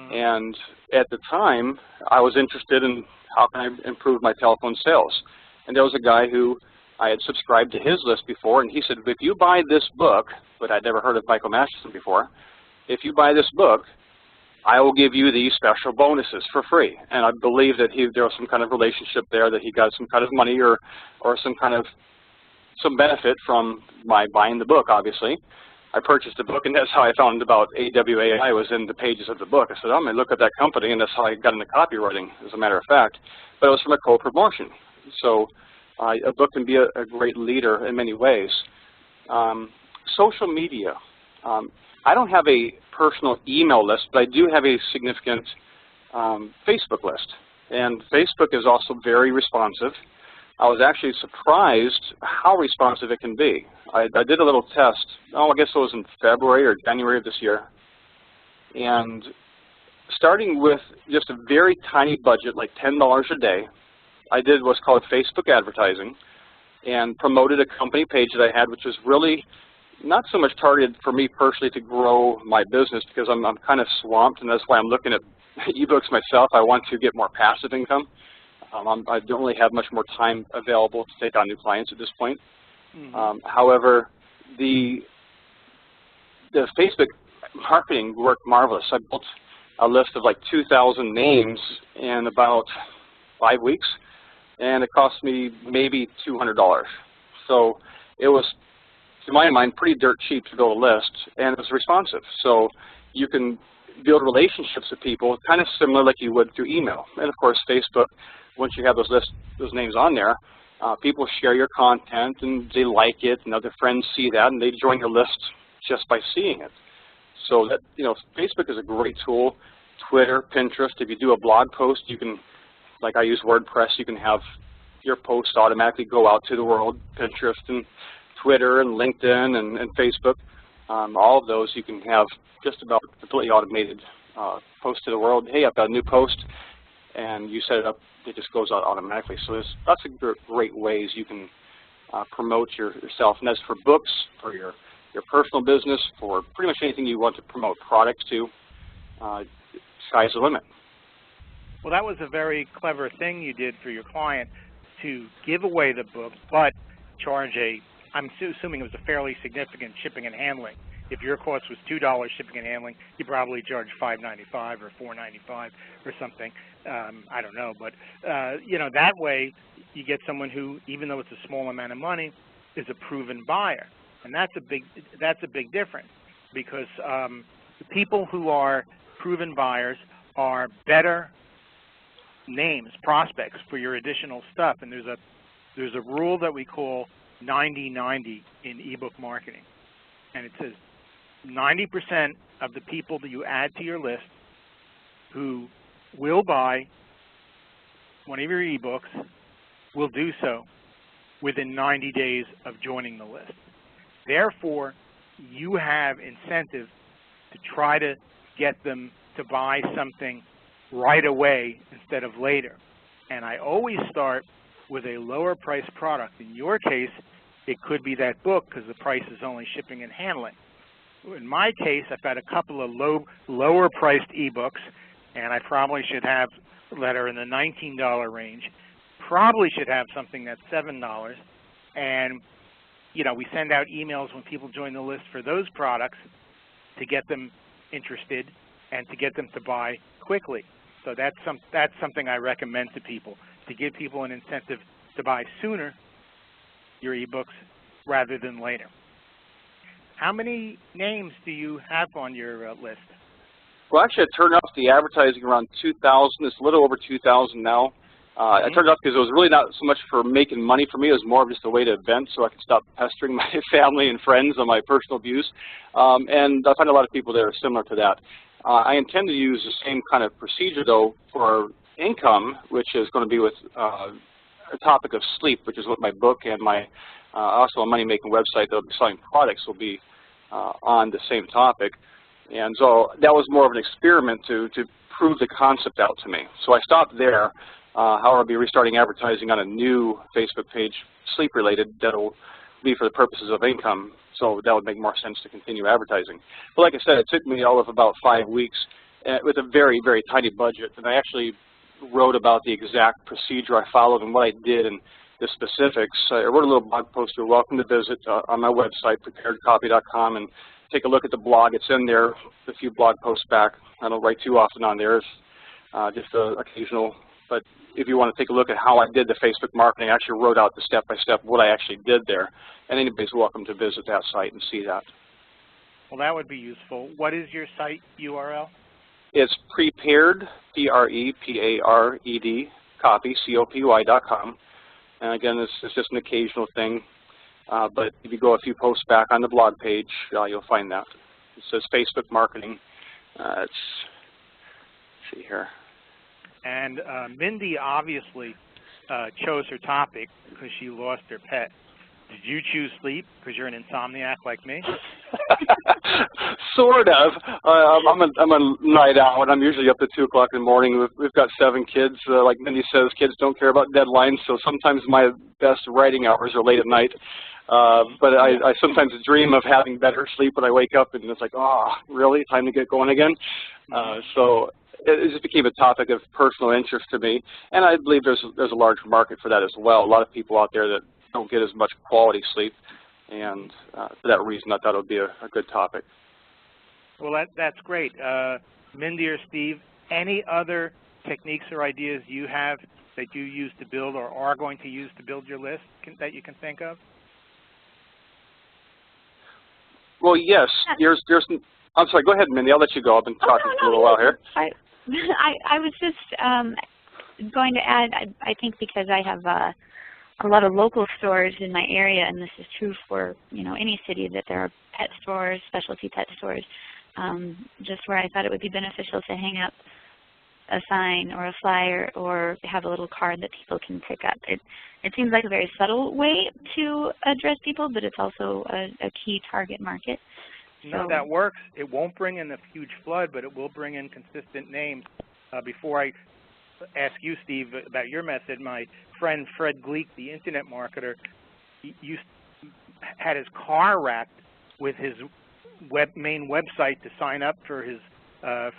And at the time, I was interested in how can I improve my telephone sales. And there was a guy who I had subscribed to his list before, and he said, if you buy this book, but I'd never heard of Michael Masterson before, if you buy this book, I will give you these special bonuses for free. And I believe that there was some kind of relationship there, that he got some kind of money or some benefit from my buying the book, obviously. I purchased the book, and that's how I found about AWAI was in the pages of the book. I said, I'm going to look at that company, and that's how I got into copywriting, as a matter of fact. But it was from a co-promotion. So a book can be a great leader in many ways. Social media. I don't have a personal email list, but I do have a significant Facebook list. And Facebook is also very responsive. I was actually surprised how responsive it can be. I did a little test, I guess it was in February or January of this year. And starting with just a very tiny budget, like $10 a day, I did what's called Facebook advertising and promoted a company page that I had, which was really not so much targeted for me personally to grow my business, because I'm kind of swamped, and that's why I'm looking at ebooks myself. I want to get more passive income. I don't really have much more time available to take on new clients at this point. However, the Facebook marketing worked marvelous. I built a list of like 2,000 names in about 5 weeks, and it cost me maybe $200. So it was, to my mind, pretty dirt cheap to build a list, and it was responsive. So you can build relationships with people kind of similar like you would through email. And of course, Facebook, once you have those names on there, people share your content and they like it, and other friends see that and they join your list just by seeing it. So that, Facebook is a great tool. Twitter, Pinterest. If you do a blog post, you can, like I use WordPress, you can have your posts automatically go out to the world. Pinterest and Twitter and LinkedIn and Facebook, all of those you can have just about completely automated post to the world. Hey, I've got a new post, and you set it up, it just goes out automatically. So there's lots of great ways you can promote yourself. And that's for books, for your your personal business, for pretty much anything you want to promote products to. Sky's the limit. Well, that was a very clever thing you did for your client, to give away the book, but charge I'm assuming it was a fairly significant shipping and handling. If your cost was $2 shipping and handling, you probably charge $5.95 or $4.95 or something. I don't know, but you know, that way you get someone who, even though it's a small amount of money, is a proven buyer, and that's a big difference, because the people who are proven buyers are better names, prospects for your additional stuff. And there's a rule that we call 90-90 in ebook marketing, and it says 90% of the people that you add to your list who will buy one of your ebooks will do so within 90 days of joining the list. Therefore, you have incentive to try to get them to buy something right away instead of later. And I always start with a lower priced product. In your case, it could be that book because the price is only shipping and handling. In my case, I've got a couple of lower priced ebooks, and I probably should have that are in the $19 range. Probably should have something that's $7. And you know, we send out emails when people join the list for those products to get them interested and to get them to buy quickly. So that's something I recommend to people, to give people an incentive to buy sooner your ebooks rather than later. How many names do you have on your list? Well, actually, I turned off the advertising around 2000. It's a little over 2,000 now. I turned it off because it was really not so much for making money for me. It was more of just a way to vent so I could stop pestering my family and friends on my personal views. And I find a lot of people that are similar to that. I intend to use the same kind of procedure, though, for income, which is going to be with a topic of sleep, which is what my book and my also a money-making website that will be selling products will be on the same topic. And so that was more of an experiment to prove the concept out to me. So I stopped there. However, I'll be restarting advertising on a new Facebook page, sleep-related, that will be for the purposes of income. So that would make more sense to continue advertising. But like I said, it took me all of about 5 weeks with a very, very tiny budget. And I actually wrote about the exact procedure I followed and what I did and the specifics. I wrote a little blog post. You're welcome to visit on my website, preparedcopy.com, and take a look at the blog. It's in there, a few blog posts back. I don't write too often on there. It's just occasional. But if you want to take a look at how I did the Facebook marketing, I actually wrote out the step-by-step what I actually did there. And anybody's welcome to visit that site and see that. Well, that would be useful. What is your site URL? It's prepared, P-R-E-P-A-R-E-D, copy, C-O-P-Y.com. And again, it's just an occasional thing. But if you go a few posts back on the blog page, you'll find that. It says Facebook marketing. Let's see here. And Mindy obviously chose her topic because she lost her pet. Did you choose sleep because you're an insomniac like me? Sort of. I'm a night owl, and I'm usually up to 2 o'clock in the morning. We've got 7 kids. Like Mindy says, kids don't care about deadlines, so sometimes my best writing hours are late at night. But I sometimes dream of having better sleep when I wake up, and it's like, oh, really? Time to get going again? So it just became a topic of personal interest to me, and I believe there's a large market for that as well. A lot of people out there that don't get as much quality sleep, and for that reason I thought it would be a good topic. Well, that's great. Mindy or Steve, any other techniques or ideas you have that you use to build or are going to use to build your list that you can think of? Well, yes. I'm sorry, go ahead, Mindy. I'll let you go. I've been talking for a little while here. I was just going to add, I think because I have a lot of local stores in my area, and this is true for any city, that there are pet stores, specialty pet stores, just where I thought it would be beneficial to hang up a sign or a flyer or have a little card that people can pick up. It seems like a very subtle way to address people, but it's also a key target market. No, that works. It won't bring in a huge flood, but it will bring in consistent names. Before I ask you, Steve, about your method, my friend Fred Gleek, the internet marketer, had his car wrapped with his main website to sign up for his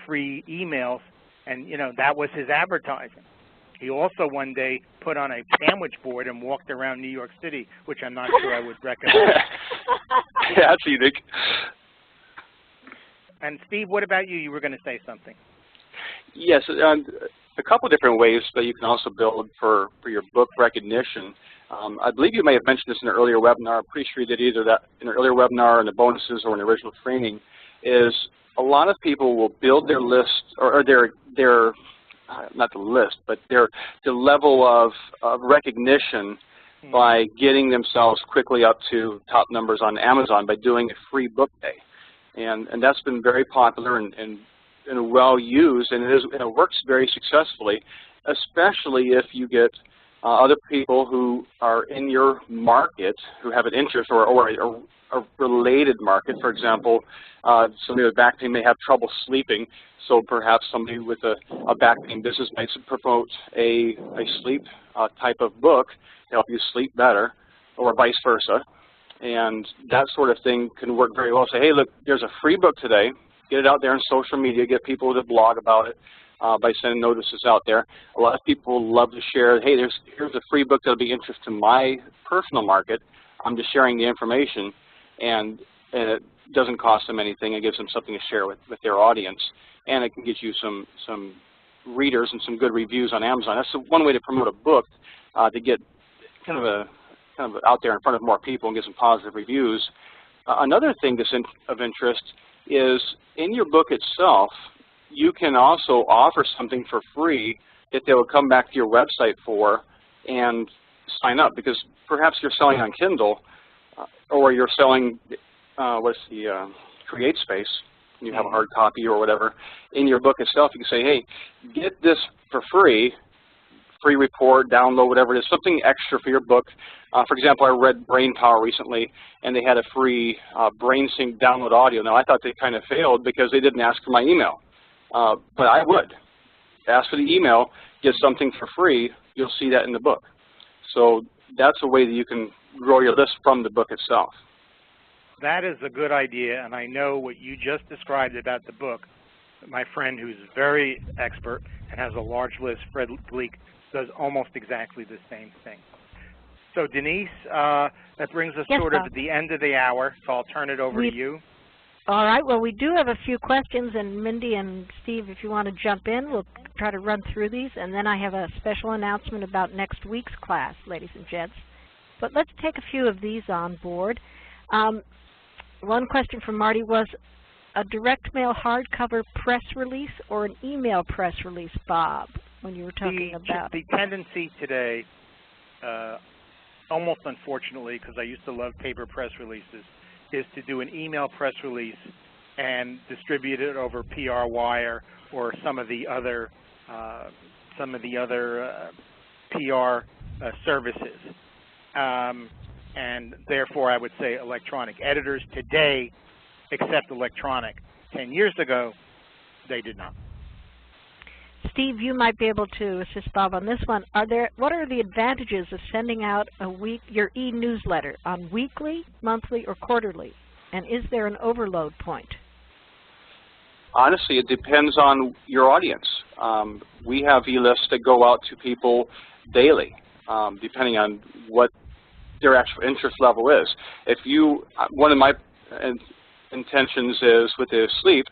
free emails, and that was his advertising. He also one day put on a sandwich board and walked around New York City, which I'm not sure I would recommend. Yeah, that's unique. And Steve, what about you? You were going to say something. Yes, a couple different ways that you can also build for your book recognition. I believe you may have mentioned this in an earlier webinar. I'm pretty sure you did either that in an earlier webinar, in the bonuses, or in the original training. Is a lot of people will build their list, or their not the list, but their level of recognition by getting themselves quickly up to top numbers on Amazon by doing a free book day, and that's been very popular and well used, and it works very successfully, especially if you get other people who are in your market who have an interest or a related market. For example, somebody with back pain may have trouble sleeping, so perhaps somebody with a back pain business might promote a sleep type of book to help you sleep better, or vice versa. And that sort of thing can work very well. Say, hey, look, there's a free book today. Get it out there on social media. Get people to blog about it by sending notices out there. A lot of people love to share, hey, here's a free book that will be interesting to my personal market. I'm just sharing the information, and it doesn't cost them anything. It gives them something to share with their audience, and it can get you some readers and some good reviews on Amazon. That's one way to promote a book, to get kind of out there in front of more people and get some positive reviews. Another thing that's of interest is in your book itself, you can also offer something for free that they will come back to your website for and sign up, because perhaps you're selling on Kindle, or you're selling Create Space, and you have a hard copy or whatever. In your book itself, you can say, hey, get this for free report, download, whatever it is, something extra for your book. For example, I read Brain Power recently, and they had a free BrainSync download audio. Now, I thought they kind of failed because they didn't ask for my email, but I would. Ask for the email, get something for free, you'll see that in the book. So that's a way that you can grow your list from the book itself. That is a good idea, and I know what you just described about the book. My friend who's very expert and has a large list, Fred Gleek, does almost exactly the same thing. So Denise, that brings us sort of at the end of the hour, so I'll turn it over to you. All right, well, we do have a few questions, and Mindy and Steve, if you want to jump in, we'll try to run through these, and then I have a special announcement about next week's class, ladies and gents. But let's take a few of these on board. One question from Marty was, a direct mail hardcover press release or an email press release, Bob, when you were talking about? The tendency today, almost unfortunately, because I used to love paper press releases, is to do an email press release and distribute it over PR Wire or some of the other PR services. And therefore, I would say electronic. Editors today accept electronic. 10 years ago, they did not. Steve, you might be able to assist Bob on this one. What are the advantages of sending out your e-newsletter on weekly, monthly, or quarterly? And is there an overload point? Honestly, it depends on your audience. We have e-lists that go out to people daily, depending on what their actual interest level is. One of my intentions is with the sleep,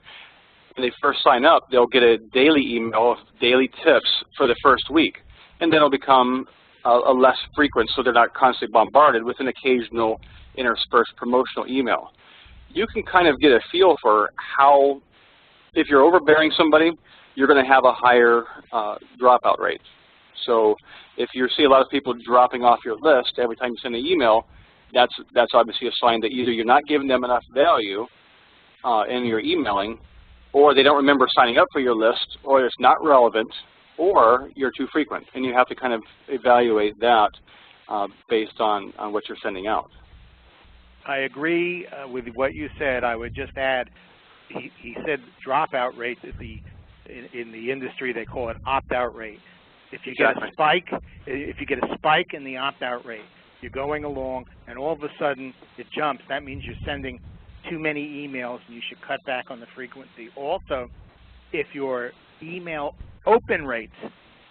when they first sign up, they'll get a daily email of daily tips for the first week, and then it'll become a less frequent, so they're not constantly bombarded with an occasional interspersed promotional email. You can kind of get a feel for how, if you're overbearing somebody, you're going to have a higher dropout rate. So if you see a lot of people dropping off your list every time you send an email, that's obviously a sign that either you're not giving them enough value in your emailing, or they don't remember signing up for your list, or it's not relevant, or you're too frequent. And you have to kind of evaluate that based on what you're sending out. I agree with what you said. I would just add, he said dropout rate is in the industry they call it opt-out rate. If you get a spike in the opt-out rate, you're going along and all of a sudden it jumps, that means you're sending too many emails and you should cut back on the frequency. Also, if your email open rates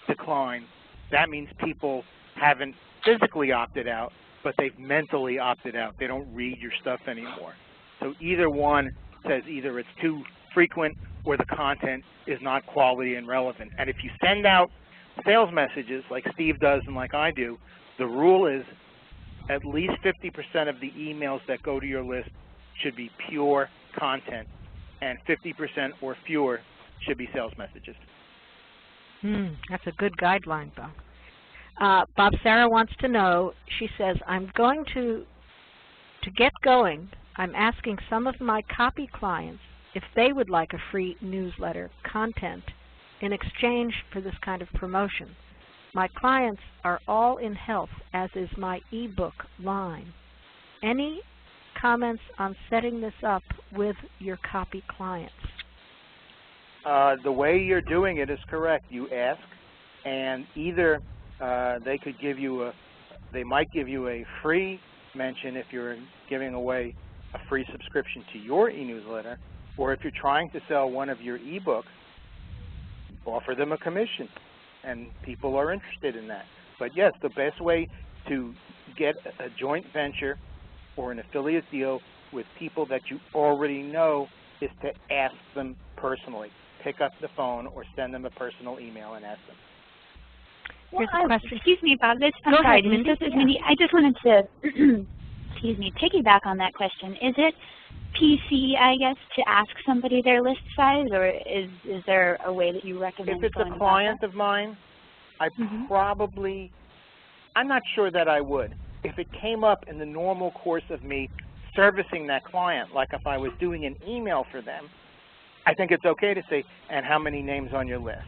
decline, that means people haven't physically opted out, but they've mentally opted out. They don't read your stuff anymore. So either one says either it's too frequent or the content is not quality and relevant. And if you send out sales messages like Steve does and like I do, the rule is at least 50% of the emails that go to your list should be pure content, and 50% or fewer should be sales messages. That's a good guideline, Bob. Bob Sarah wants to know, she says, I'm going to get going, I'm asking some of my copy clients if they would like a free newsletter content in exchange for this kind of promotion. My clients are all in health, as is my ebook line. Any comments on setting this up with your copy clients? The way you're doing it is correct. You ask, and either they could give you they might give you a free mention if you're giving away a free subscription to your e-newsletter, or if you're trying to sell one of your ebooks, offer them a commission, and people are interested in that. But yes, the best way to get a joint venture or an affiliate deal with people that you already know is to ask them personally. Pick up the phone or send them a personal email and ask them. Well, excuse me, Bob. I'm Go sorry, ahead, Mindy. This is Mindy. I just wanted to, excuse me, piggyback on that question. Is it PC, I guess, to ask somebody their list size, or is there a way that you recommend? If it's a client of mine, I probably, I'm not sure that I would. If it came up in the normal course of me servicing that client, like if I was doing an email for them, I think it's okay to say, and how many names on your list.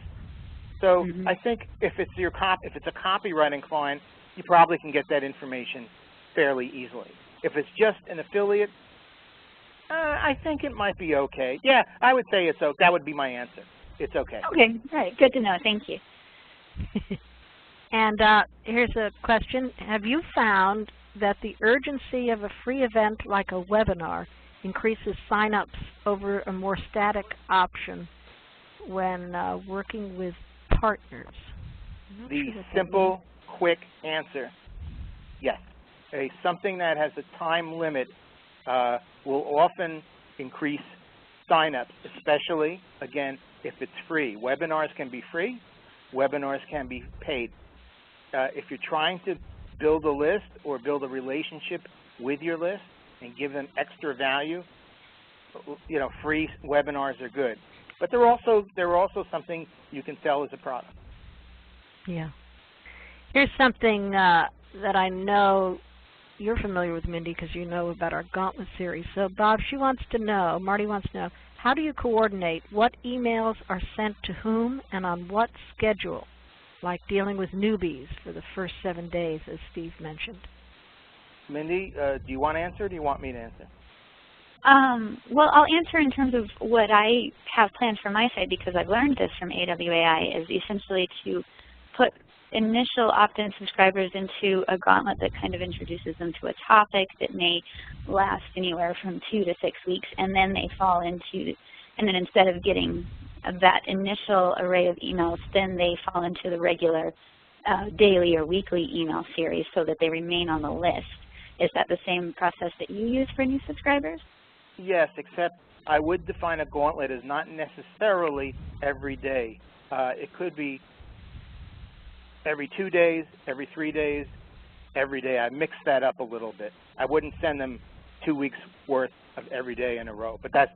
So I think if it's a copywriting client, you probably can get that information fairly easily. If it's just an affiliate, I think it might be okay. Yeah, I would say it's okay. That would be my answer. It's okay. Okay, all right, good to know. Thank you. And here's a question. Have you found that the urgency of a free event like a webinar increases sign-ups over a more static option when working with partners? The simple, quick answer, yes. Something that has a time limit will often increase sign-ups, especially, again, if it's free. Webinars can be free. Webinars can be paid. If you're trying to build a list or build a relationship with your list and give them extra value, you know, free webinars are good. But they're also something you can sell as a product. Yeah. Here's something that I know you're familiar with, Mindy, because you know about our Gauntlet series. So, Bob, Marty wants to know, how do you coordinate what emails are sent to whom and on what schedule, like dealing with newbies for the first 7 days, as Steve mentioned? Mindy, do you want to answer or do you want me to answer? Well, I'll answer in terms of what I have planned for my side, because I've learned this from AWAI, is essentially to put initial opt-in subscribers into a gauntlet that kind of introduces them to a topic that may last anywhere from 2 to 6 weeks, and then they fall into, and then instead of getting that initial array of emails, then they fall into the regular daily or weekly email series so that they remain on the list. Is that the same process that you use for new subscribers? Yes, except I would define a gauntlet as not necessarily every day. It could be every 2 days, every 3 days, every day. I mixed that up a little bit. I wouldn't send them 2 weeks worth of every day in a row, but that's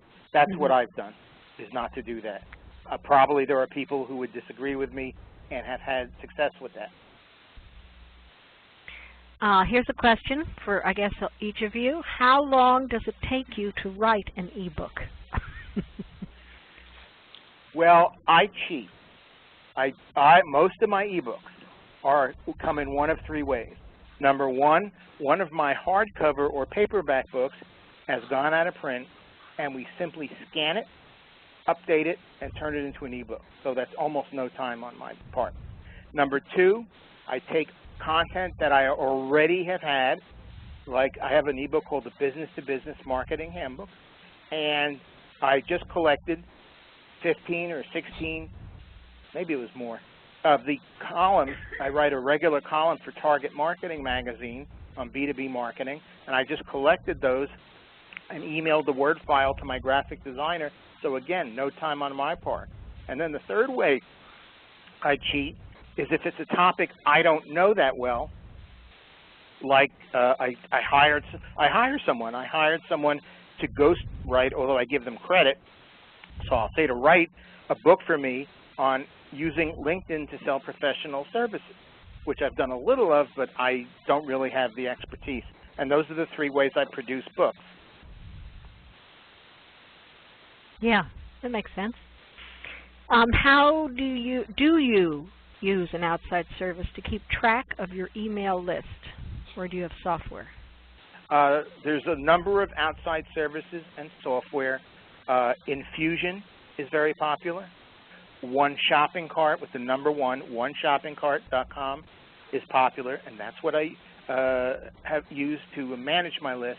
what I've done, is not to do that. Probably there are people who would disagree with me and have had success with that. Here's a question for, I guess, each of you. How long does it take you to write an ebook? Well, I cheat. Most of my ebooks come in one of 3 ways. Number one of my hardcover or paperback books has gone out of print, and we simply scan it, update it, and turn it into an ebook. So that's almost no time on my part. Number 2, I take content that I already have had, like I have an ebook called the Business to Business Marketing Handbook, and I just collected 15 or 16, maybe it was more, of the columns. I write a regular column for Target Marketing Magazine on B2B marketing, and I just collected those and emailed the Word file to my graphic designer. So again, no time on my part. And then the third way I cheat is if it's a topic I don't know that well, like I hired someone to ghost write, although I give them credit. So I'll say to write a book for me on using LinkedIn to sell professional services, which I've done a little of, but I don't really have the expertise. And those are the 3 ways I produce books. Yeah, that makes sense. How do you use an outside service to keep track of your email list, or do you have software? There's a number of outside services and software. Infusion is very popular. One Shopping Cart with the number 1, oneshoppingcart.com is popular, and that's what I have used to manage my list.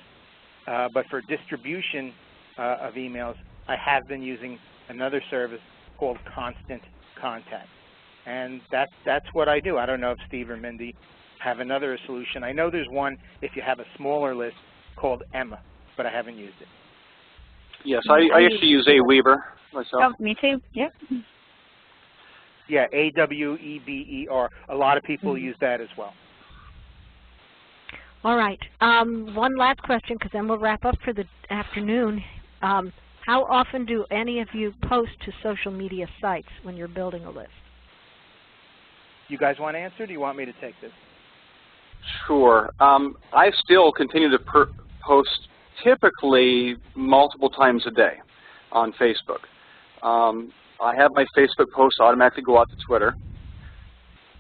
But for distribution of emails, I have been using another service called Constant Contact. And that's what I do. I don't know if Steve or Mindy have another solution. I know there's one if you have a smaller list called Emma, but I haven't used it. Yes, I actually use Aweber myself. Oh, me too. Yep. Yeah, AWEBER. A lot of people use that as well. All right. One last question, because then we'll wrap up for the afternoon. How often do any of you post to social media sites when you're building a list? You guys want to answer, or do you want me to take this? Sure. I still continue to post typically multiple times a day on Facebook. I have my Facebook posts automatically go out to Twitter,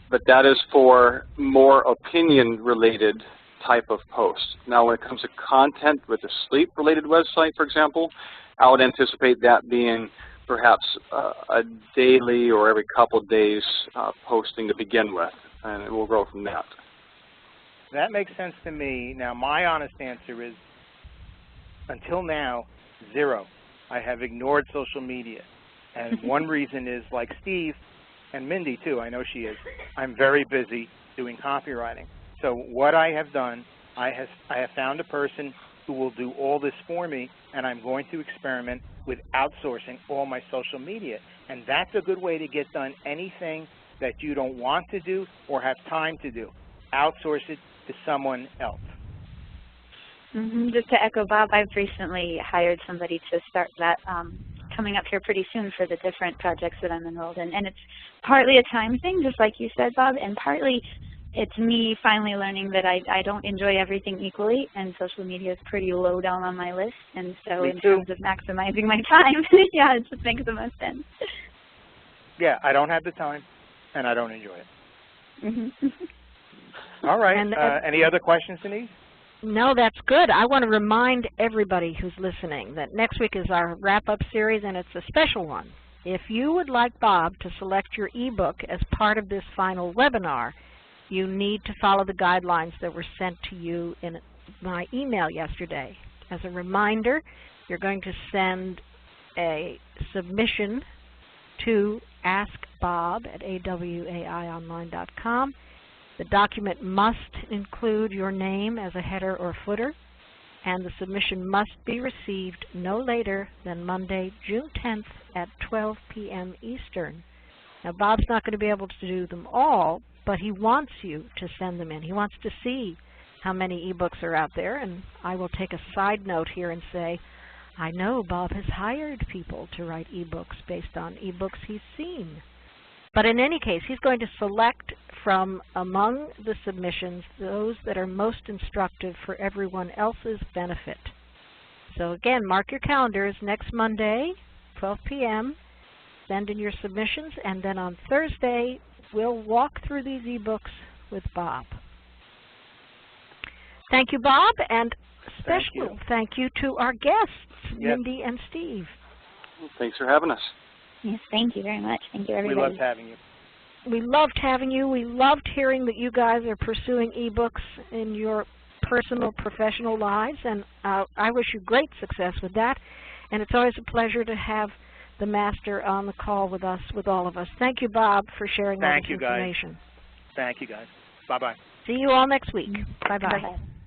but that is for more opinion-related type of posts. Now, when it comes to content with a sleep-related website, for example, I would anticipate that being perhaps a daily or every couple of days posting to begin with, and it will grow from that. That makes sense to me. Now, my honest answer is, until now, 0. I have ignored social media. And one reason is, like Steve and Mindy, too, I know she is, I'm very busy doing copywriting. So what I have done, I have found a person who will do all this for me, and I'm going to experiment with outsourcing all my social media. And that's a good way to get done anything that you don't want to do or have time to do. Outsource it to someone else. Just to echo Bob, I've recently hired somebody to start that coming up here pretty soon for the different projects that I'm enrolled in. And it's partly a time thing, just like you said, Bob, and partly it's me finally learning that I don't enjoy everything equally, and social media is pretty low down on my list. And so in terms of maximizing my time, yeah, it just makes the most sense. Yeah, I don't have the time, and I don't enjoy it. All right. Any other questions, Denise? No, that's good. I want to remind everybody who's listening that next week is our wrap-up series, and it's a special one. If you would like Bob to select your ebook as part of this final webinar, you need to follow the guidelines that were sent to you in my email yesterday. As a reminder, you're going to send a submission to askbob@awaionline.com. The document must include your name as a header or footer, and the submission must be received no later than Monday, June 10th at 12 p.m. Eastern. Now, Bob's not going to be able to do them all, but he wants you to send them in. He wants to see how many ebooks are out there, and I will take a side note here and say, I know Bob has hired people to write ebooks based on ebooks he's seen. But in any case, he's going to select from among the submissions those that are most instructive for everyone else's benefit. So again, mark your calendars. Next Monday, 12 p.m., send in your submissions, and then on Thursday, we'll walk through these ebooks with Bob. Thank you, Bob, and special thank you to our guests, Mindy and Steve. Thanks for having us. Yes, thank you very much. Thank you, everybody. We loved having you. We loved having you. We loved hearing that you guys are pursuing ebooks in your personal, professional lives, and I wish you great success with that. And it's always a pleasure to have the Master on the call with us, with all of us. Thank you, Bob, for sharing all this information. Thank you, guys. Bye-bye. See you all next week. Bye-bye. Bye-bye.